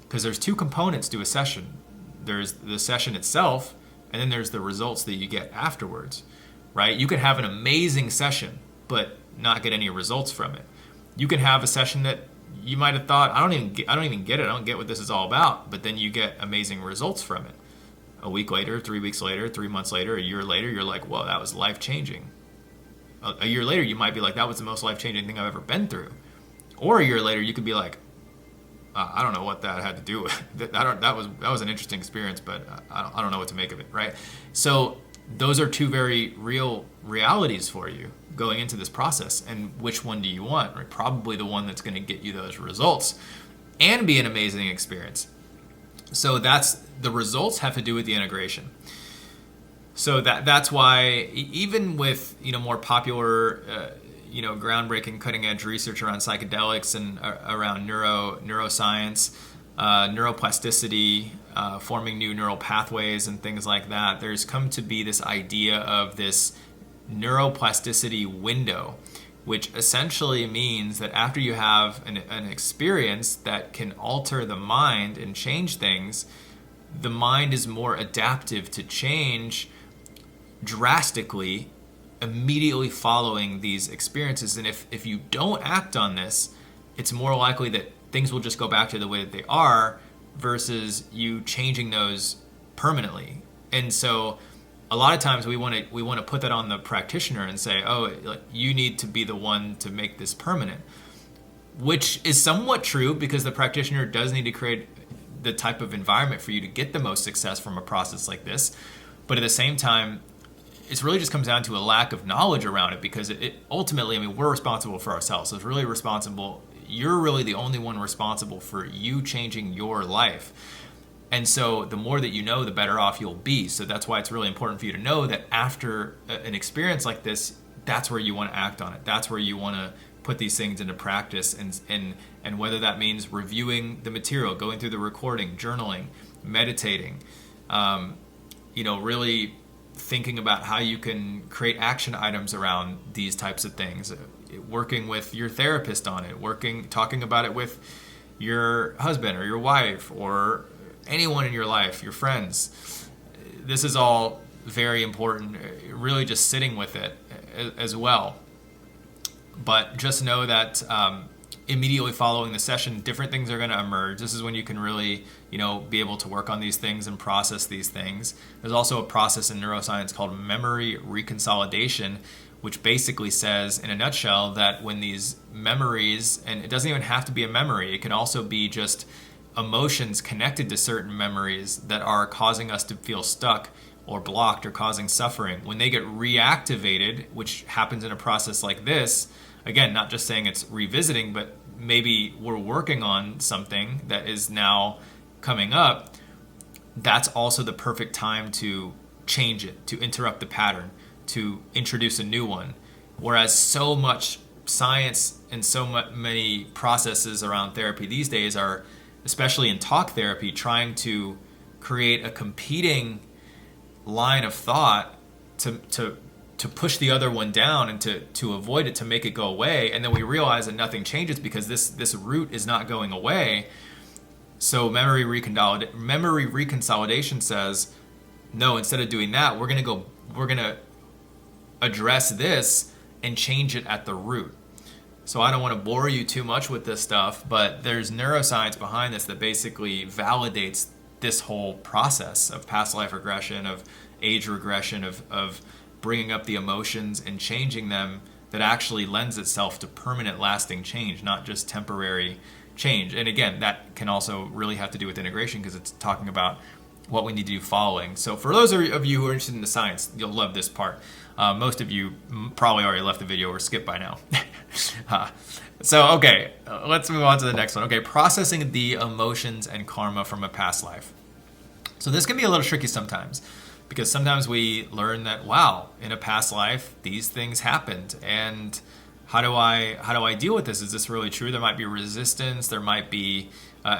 Because there's two components to a session. There's the session itself, and then there's the results that you get afterwards, right? You can have an amazing session, but not get any results from it. You can have a session that you might have thought, I don't even get it. I don't get what this is all about. But then you get amazing results from it. A week later, 3 weeks later, 3 months later, a year later, you're like, whoa, that was life-changing. A year later, you might be like, that was the most life-changing thing I've ever been through. Or a year later, you could be like, I don't know what that had to do with. That was an interesting experience, but I don't know what to make of it, right? So those are two very real realities for you going into this process. And which one do you want? Right? Probably the one that's going to get you those results and be an amazing experience. So the results have to do with the integration. So that's why even with more popular groundbreaking cutting edge research around psychedelics and around neuroscience, neuroplasticity, forming new neural pathways and things like that, there's come to be this idea of this neuroplasticity window, which essentially means that after you have an experience that can alter the mind and change things, the mind is more adaptive to change drastically immediately following these experiences. And if you don't act on this, it's more likely that things will just go back to the way that they are versus you changing those permanently. And so a lot of times we want to put that on the practitioner and say, oh, like, you need to be the one to make this permanent, which is somewhat true because the practitioner does need to create the type of environment for you to get the most success from a process like this. But at the same time, it really just comes down to a lack of knowledge around it, because it ultimately, I mean, we're responsible for ourselves. So it's really responsible. You're really the only one responsible for you changing your life. And so the more that you know, the better off you'll be. So that's why it's really important for you to know that after an experience like this, that's where you want to act on it. That's where you want to put these things into practice. And whether that means reviewing the material, going through the recording, journaling, meditating, really thinking about how you can create action items around these types of things, working with your therapist on it, talking about it with your husband or your wife or anyone in your life, your friends. This is all very important, really just sitting with it as well. But just know that immediately following the session, different things are going to emerge. This is when you can really, be able to work on these things and process these things. There's also a process in neuroscience called memory reconsolidation, which basically says, in a nutshell, that when these memories, and it doesn't even have to be a memory, it can also be just emotions connected to certain memories that are causing us to feel stuck or blocked or causing suffering. When they get reactivated, which happens in a process like this, again, not just saying it's revisiting, but maybe we're working on something that is now coming up, that's also the perfect time to change it, to interrupt the pattern, to introduce a new one. Whereas so much science and so many processes around therapy these days are, especially in talk therapy, trying to create a competing line of thought to push the other one down and to avoid it, to make it go away. And then we realize that nothing changes because this root is not going away. So memory reconsolidation says, no, instead of doing that, we're gonna address this and change it at the root. So I don't want to bore you too much with this stuff, but there's neuroscience behind this that basically validates this whole process of past life regression, of age regression, of bringing up the emotions and changing them, that actually lends itself to permanent lasting change, not just temporary change. And again, that can also really have to do with integration, because it's talking about what we need to do following. So for those of you who are interested in the science, you'll love this part. Most of you probably already left the video or skipped by now. Okay, let's move on to the next one. Okay, processing the emotions and karma from a past life. So this can be a little tricky sometimes, because sometimes we learn that, wow, in a past life, these things happened. And how do I deal with this? Is this really true? There might be resistance. There might be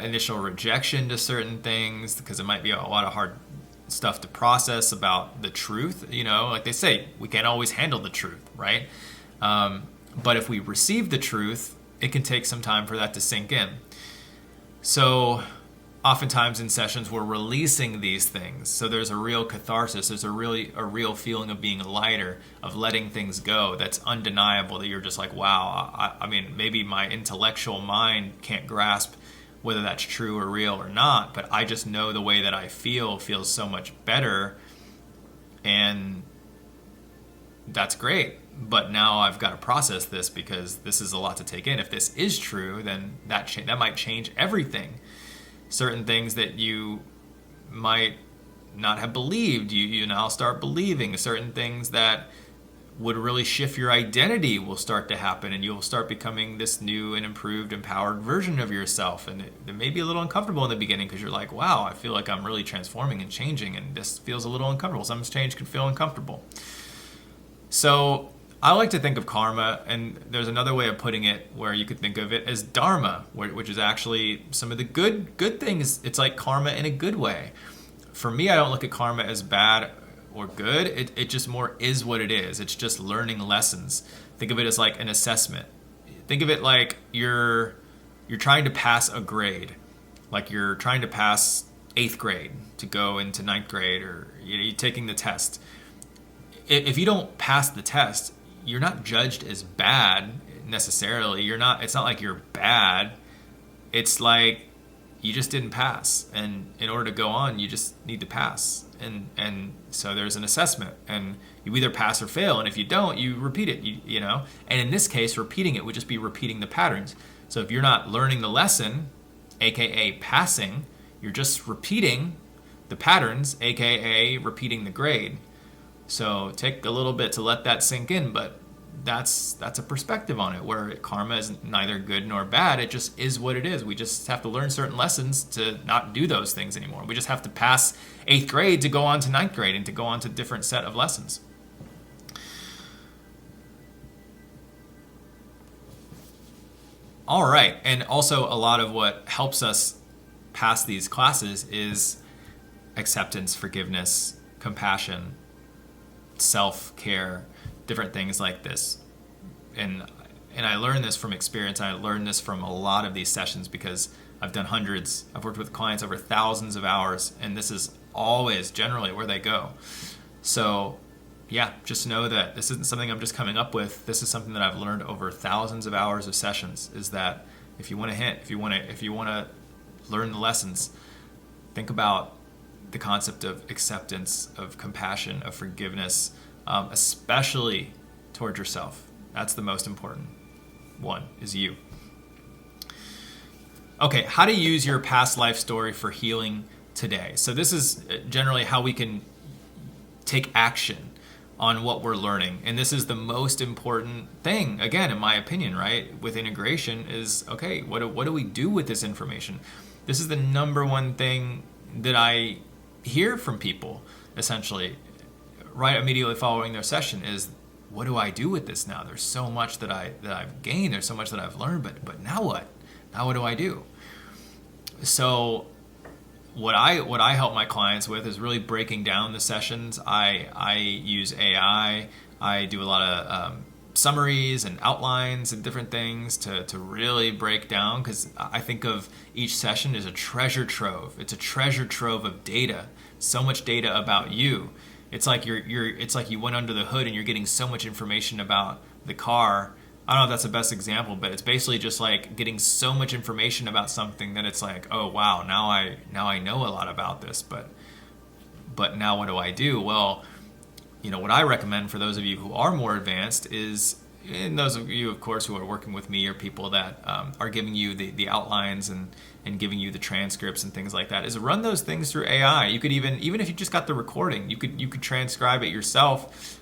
initial rejection to certain things, because it might be a lot of hard stuff to process about the truth. Like they say, we can't always handle the truth, right? But if we receive the truth, it can take some time for that to sink in. So oftentimes in sessions, we're releasing these things. So there's a real catharsis. There's a real feeling of being lighter, of letting things go. That's undeniable, that you're just like, wow, I mean, maybe my intellectual mind can't grasp whether that's true or real or not, but I just know the way that I feels so much better, and that's great. But now I've got to process this, because this is a lot to take in. If this is true, then that might change everything. Certain things that you might not have believed, you now start believing. Certain things that would really shift your identity will start to happen, and you'll start becoming this new and improved, empowered version of yourself. And it may be a little uncomfortable in the beginning, because you're like, wow, I feel like I'm really transforming and changing, and this feels a little uncomfortable. Some change can feel uncomfortable. So I like to think of karma, and there's another way of putting it where you could think of it as dharma, which is actually some of the good things. It's like karma in a good way. For me, I don't look at karma as bad or good. It just more is what it is. It's just learning lessons. Think of it as like an assessment. Think of it like you're trying to pass a grade, like you're trying to pass 8th grade to go into 9th grade, or you're taking the test. If you don't pass the test, you're not judged as bad necessarily. It's not like you're bad. It's like you just didn't pass, and in order to go on, you just need to pass. And so there's an assessment, and you either pass or fail, and if you don't, you repeat it. You know. And in this case, repeating it would just be repeating the patterns. So if you're not learning the lesson, aka passing, you're just repeating the patterns, aka repeating the grade. So take a little bit to let that sink in, but that's a perspective on it, where karma is neither good nor bad. It just is what it is. We just have to learn certain lessons to not do those things anymore. We just have to pass 8th grade to go on to 9th grade and to go on to a different set of lessons. All right, and also a lot of what helps us pass these classes is acceptance, forgiveness, compassion, self-care, different things like this. And I learned this from experience. I learned this from a lot of these sessions because I've done hundreds. I've worked with clients over thousands of hours, and this is always generally where they go. So yeah, just know that this isn't something I'm just coming up with. This is something that I've learned over thousands of hours of sessions, is that if you want to hint, if you want to learn the lessons, think about the concept of acceptance, of compassion, of forgiveness, especially towards yourself. That's the most important one, is you. Okay, how to use your past life story for healing today. So this is generally how we can take action on what we're learning. And this is the most important thing, again, in my opinion, right? With integration is, okay, what do we do with this information? This is the number one thing that I hear from people, essentially, right immediately following their session, is, what do I do with this now? There's so much that I've gained, there's so much that I've learned, but now what? Now what do I do? So what I help my clients with is really breaking down the sessions. I use AI. I do a lot of summaries and outlines and different things to really break down, because I think of each session as a treasure trove. It's a treasure trove of data, so much data about you. It's like it's like you went under the hood and you're getting so much information about the car. I don't know if that's the best example, but it's basically just like getting so much information about something that it's like, oh wow, now I know a lot about this, but now what do I do? Well, you know, what I recommend for those of you who are more advanced is, and those of you, of course, who are working with me, or people that are giving you the outlines and giving you the transcripts and things like that, is run those things through AI. You could even if you just got the recording, you could transcribe it yourself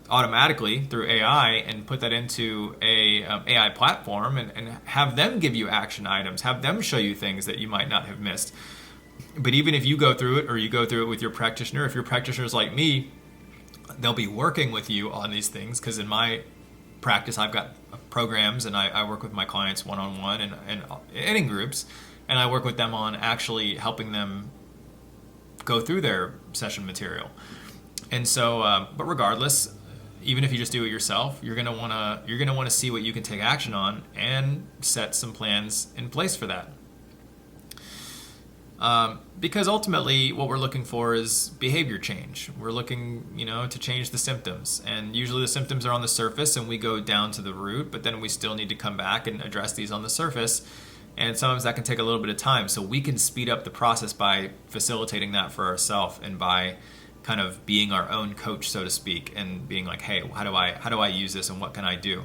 automatically through AI and put that into a AI platform and have them give you action items, have them show you things that you might not have missed. But even if you go through it, or you go through it with your practitioner, if your practitioner is like me, they'll be working with you on these things, because in my practice I've got programs, and I work with my clients one-on-one and in groups, and I work with them on actually helping them go through their session material. And so, but regardless, even if you just do it yourself, you're gonna wanna see what you can take action on and set some plans in place for that. Because ultimately what we're looking for is behavior change. We're looking, to change the symptoms, and usually the symptoms are on the surface and we go down to the root, but then we still need to come back and address these on the surface, and sometimes that can take a little bit of time. So we can speed up the process by facilitating that for ourselves, and by kind of being our own coach, so to speak, and being like, hey, how do I use this, and what can I do?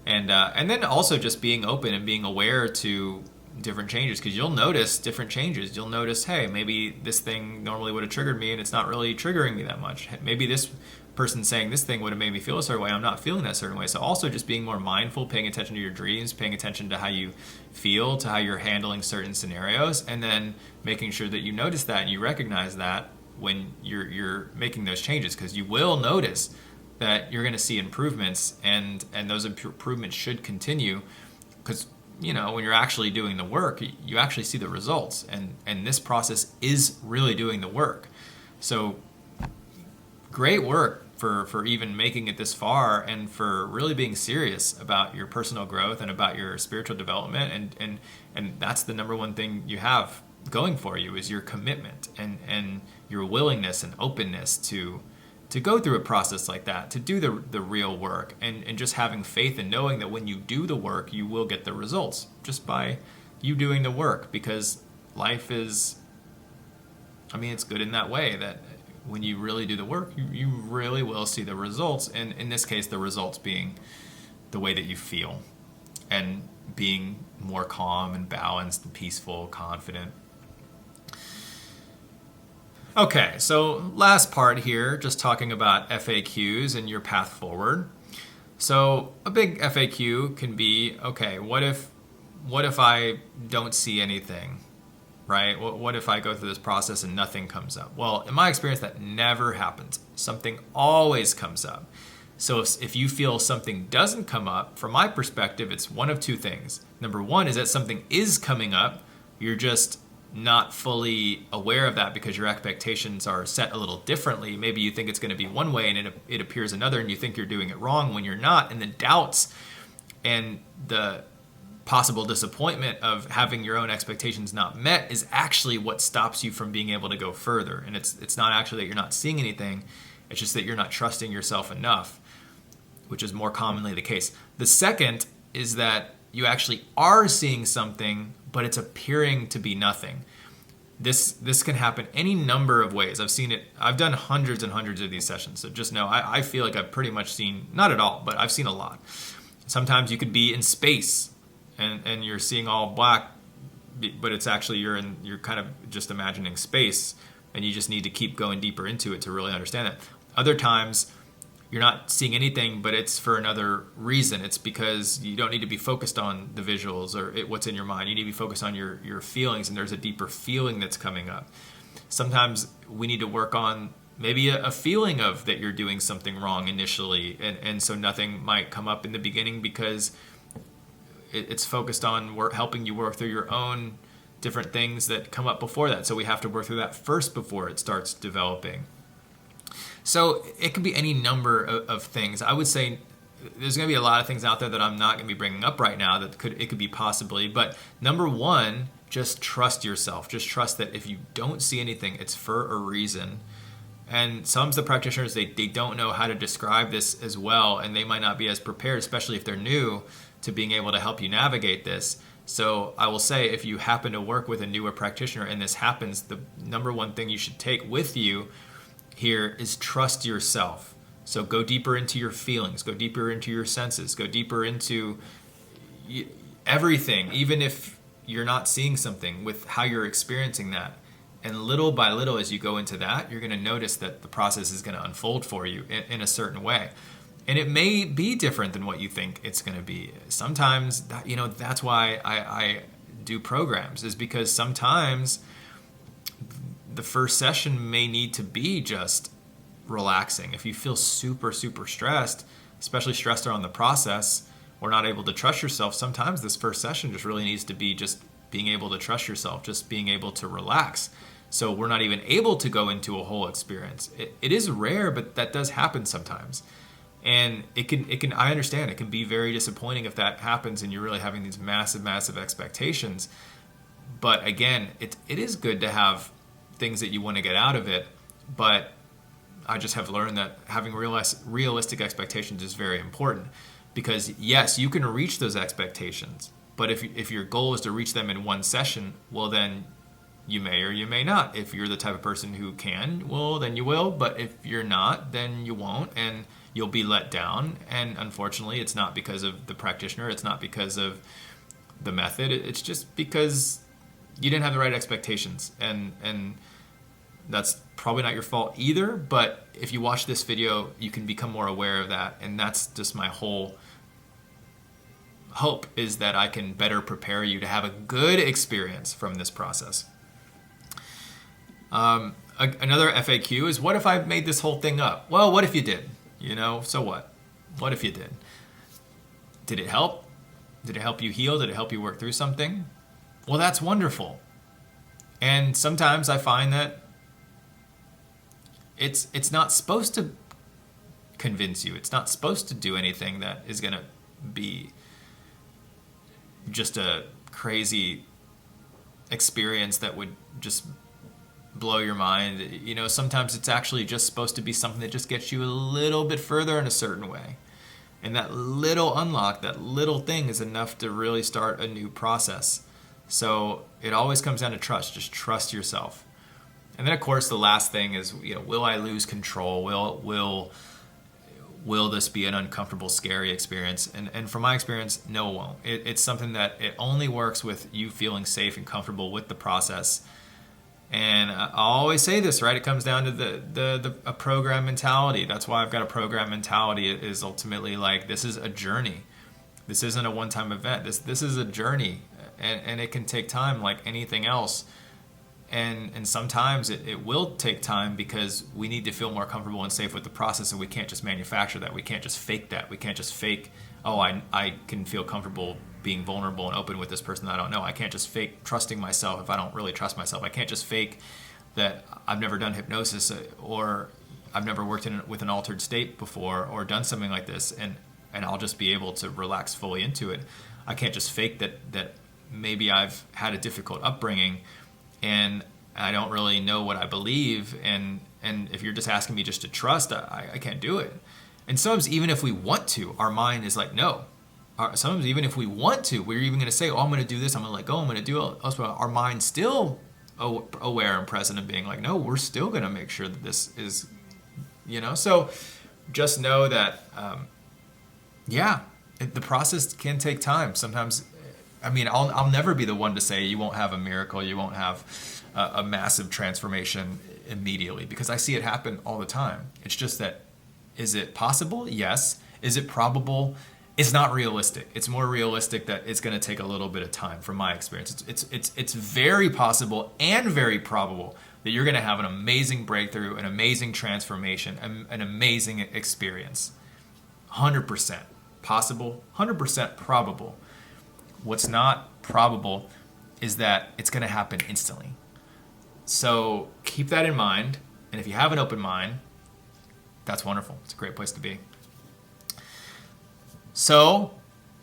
And then also just being open and being aware to different changes, because you'll notice different changes. You'll notice, hey, maybe this thing normally would have triggered me and it's not really triggering me that much. Maybe this person saying this thing would have made me feel a certain way. I'm not feeling that certain way. So also just being more mindful, paying attention to your dreams, paying attention to how you feel, to how you're handling certain scenarios, and then making sure that you notice that and you recognize that when you're making those changes, because you will notice that you're going to see improvements, and those improvements should continue, because when you're actually doing the work, you actually see the results, and this process is really doing the work. So great work for even making it this far, and for really being serious about your personal growth and about your spiritual development. And that's the number one thing you have going for you, is your commitment and your willingness and openness to go through a process like that, to do the real work, and just having faith and knowing that when you do the work, you will get the results just by you doing the work. Because life is, I mean, it's good in that way, that when you really do the work, you really will see the results. And in this case, the results being the way that you feel, and being more calm and balanced and peaceful, confident. Okay, so last part here, just talking about FAQs and your path forward. So a big FAQ can be, okay, what if I don't see anything, right? What if I go through this process and nothing comes up? Well, in my experience, that never happens. Something always comes up. So if you feel something doesn't come up, from my perspective, it's one of two things. Number one is that something is coming up. You're just not fully aware of that because your expectations are set a little differently. Maybe you think it's going to be one way and it appears another, and you think you're doing it wrong when you're not. And the doubts and the possible disappointment of having your own expectations not met is actually what stops you from being able to go further. And it's not actually that you're not seeing anything, it's just that you're not trusting yourself enough, which is more commonly the case. The second is that you actually are seeing something, but it's appearing to be nothing. This can happen any number of ways. I've seen it. I've done hundreds and hundreds of these sessions, so just know I feel like I've pretty much seen, not at all, but I've seen a lot. Sometimes you could be in space and you're seeing all black, but it's actually you're kind of just imagining space, and you just need to keep going deeper into it to really understand it. Other times you're not seeing anything, but it's for another reason. It's because you don't need to be focused on the visuals or what's in your mind. You need to be focused on your feelings, and there's a deeper feeling that's coming up. Sometimes we need to work on maybe a feeling of that you're doing something wrong initially, and so nothing might come up in the beginning because it's focused on helping you work through your own different things that come up before that. So we have to work through that first before it starts developing. So it could be any number of things. I would say there's going to be a lot of things out there that I'm not going to be bringing up right now that it could be possibly. But number one, just trust yourself. Just trust that if you don't see anything, it's for a reason. And some of the practitioners, they don't know how to describe this as well, and they might not be as prepared, especially if they're new, to being able to help you navigate this. So I will say, if you happen to work with a newer practitioner and this happens, the number one thing you should take with you here is trust yourself. So go deeper into your feelings, go deeper into your senses, go deeper into everything, even if you're not seeing something, with how you're experiencing that. And little by little, as you go into that, you're going to notice that the process is going to unfold for you in a certain way. And it may be different than what you think it's going to be. Sometimes, that's why I do programs, is because sometimes the first session may need to be just relaxing. If you feel super, super stressed, especially stressed around the process, or not able to trust yourself, sometimes this first session just really needs to be just being able to trust yourself, just being able to relax. So we're not even able to go into a whole experience. It is rare, but that does happen sometimes. And it can, I understand, it can be very disappointing if that happens and you're really having these massive, massive expectations. But again, it is good to have things that you want to get out of it. But I just have learned that having realistic expectations is very important. Because yes, you can reach those expectations. But if your goal is to reach them in one session, well then you may or you may not. If you're the type of person who can, well then you will. But if you're not, then you won't, and you'll be let down. And unfortunately, it's not because of the practitioner. It's not because of the method. It's just because you didn't have the right expectations. And that's probably not your fault either. But if you watch this video, you can become more aware of that. And that's just my whole hope, is that I can better prepare you to have a good experience from this process. Another FAQ is, what if I made this whole thing up? Well, what if you did? So what? What if you did? Did it help? Did it help you heal? Did it help you work through something? Well, that's wonderful. And sometimes I find that it's not supposed to convince you. It's not supposed to do anything that is going to be just a crazy experience that would just blow your mind. You know, sometimes it's actually just supposed to be something that just gets you a little bit further in a certain way. And that little unlock, that little thing is enough to really start a new process. So it always comes down to trust. Just trust yourself. And then, of course, the last thing is, you know, will I lose control? Will this be an uncomfortable, scary experience? And from my experience, no, it won't. It's something that it only works with you feeling safe and comfortable with the process. And I always say this, right? It comes down to a program mentality. That's why I've got a program mentality. It is ultimately like, this is a journey. This isn't a one-time event. This is a journey, and it can take time like anything else. And sometimes it will take time because we need to feel more comfortable and safe with the process, and we can't just manufacture that. We can't just fake that. We can't just fake, oh, I can feel comfortable being vulnerable and open with this person that I don't know. I can't just fake trusting myself if I don't really trust myself. I can't just fake that I've never done hypnosis or I've never worked with an altered state before or done something like this, and I'll just be able to relax fully into it. I can't just fake that maybe I've had a difficult upbringing and I don't really know what I believe, and if you're just asking me just to trust, I can't do it. And sometimes even if we want to, our mind is like, no. Sometimes even if we want to, we're even going to say, oh, I'm going to do this, I'm going to let go, I'm going to do it elsewhere. Our mind's still aware and present and being like, no, we're still going to make sure that this is, you know. So just know that, the process can take time. Sometimes, I mean, I'll never be the one to say you won't have a miracle, you won't have a massive transformation immediately, because I see it happen all the time. It's just that, is it possible? Yes. Is it probable? It's not realistic. It's more realistic that it's going to take a little bit of time, from my experience. It's very possible and very probable that you're going to have an amazing breakthrough, an amazing transformation, an amazing experience. 100% possible, 100% probable. What's not probable is that it's going to happen instantly. So keep that in mind. And if you have an open mind, that's wonderful. It's a great place to be. So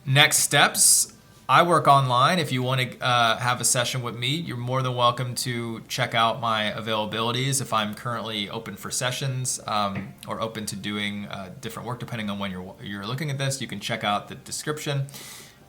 next steps, I work online. If you want to have a session with me, you're more than welcome to check out my availabilities. If I'm currently open for sessions or open to doing different work, depending on when you're looking at this, you can check out the description.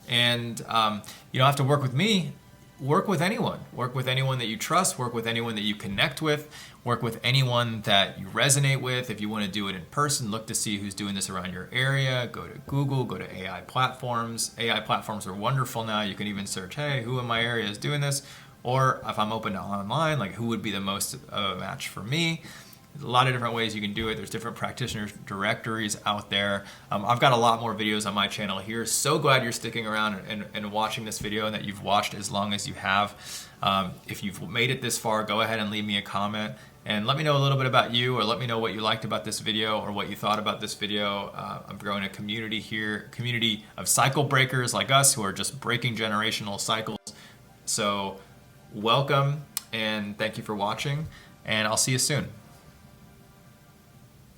And you don't have to work with me. Work with anyone. Work with anyone that you trust. Work with anyone that you connect with. Work with anyone that you resonate with. If you want to do it in person, look to see who's doing this around your area. Go to Google, go to AI platforms. AI platforms are wonderful now. You can even search, hey, who in my area is doing this? Or if I'm open to online, like who would be the most of a match for me? There's a lot of different ways you can do it. There's different practitioners directories out there. I've got a lot more videos on my channel here. So glad you're sticking around and watching this video, and that you've watched as long as you have. If you've made it this far, go ahead and leave me a comment and let me know a little bit about you, or let me know what you liked about this video or what you thought about this video. I'm growing a community here, community of cycle breakers like us who are just breaking generational cycles. So welcome, and thank you for watching, and I'll see you soon.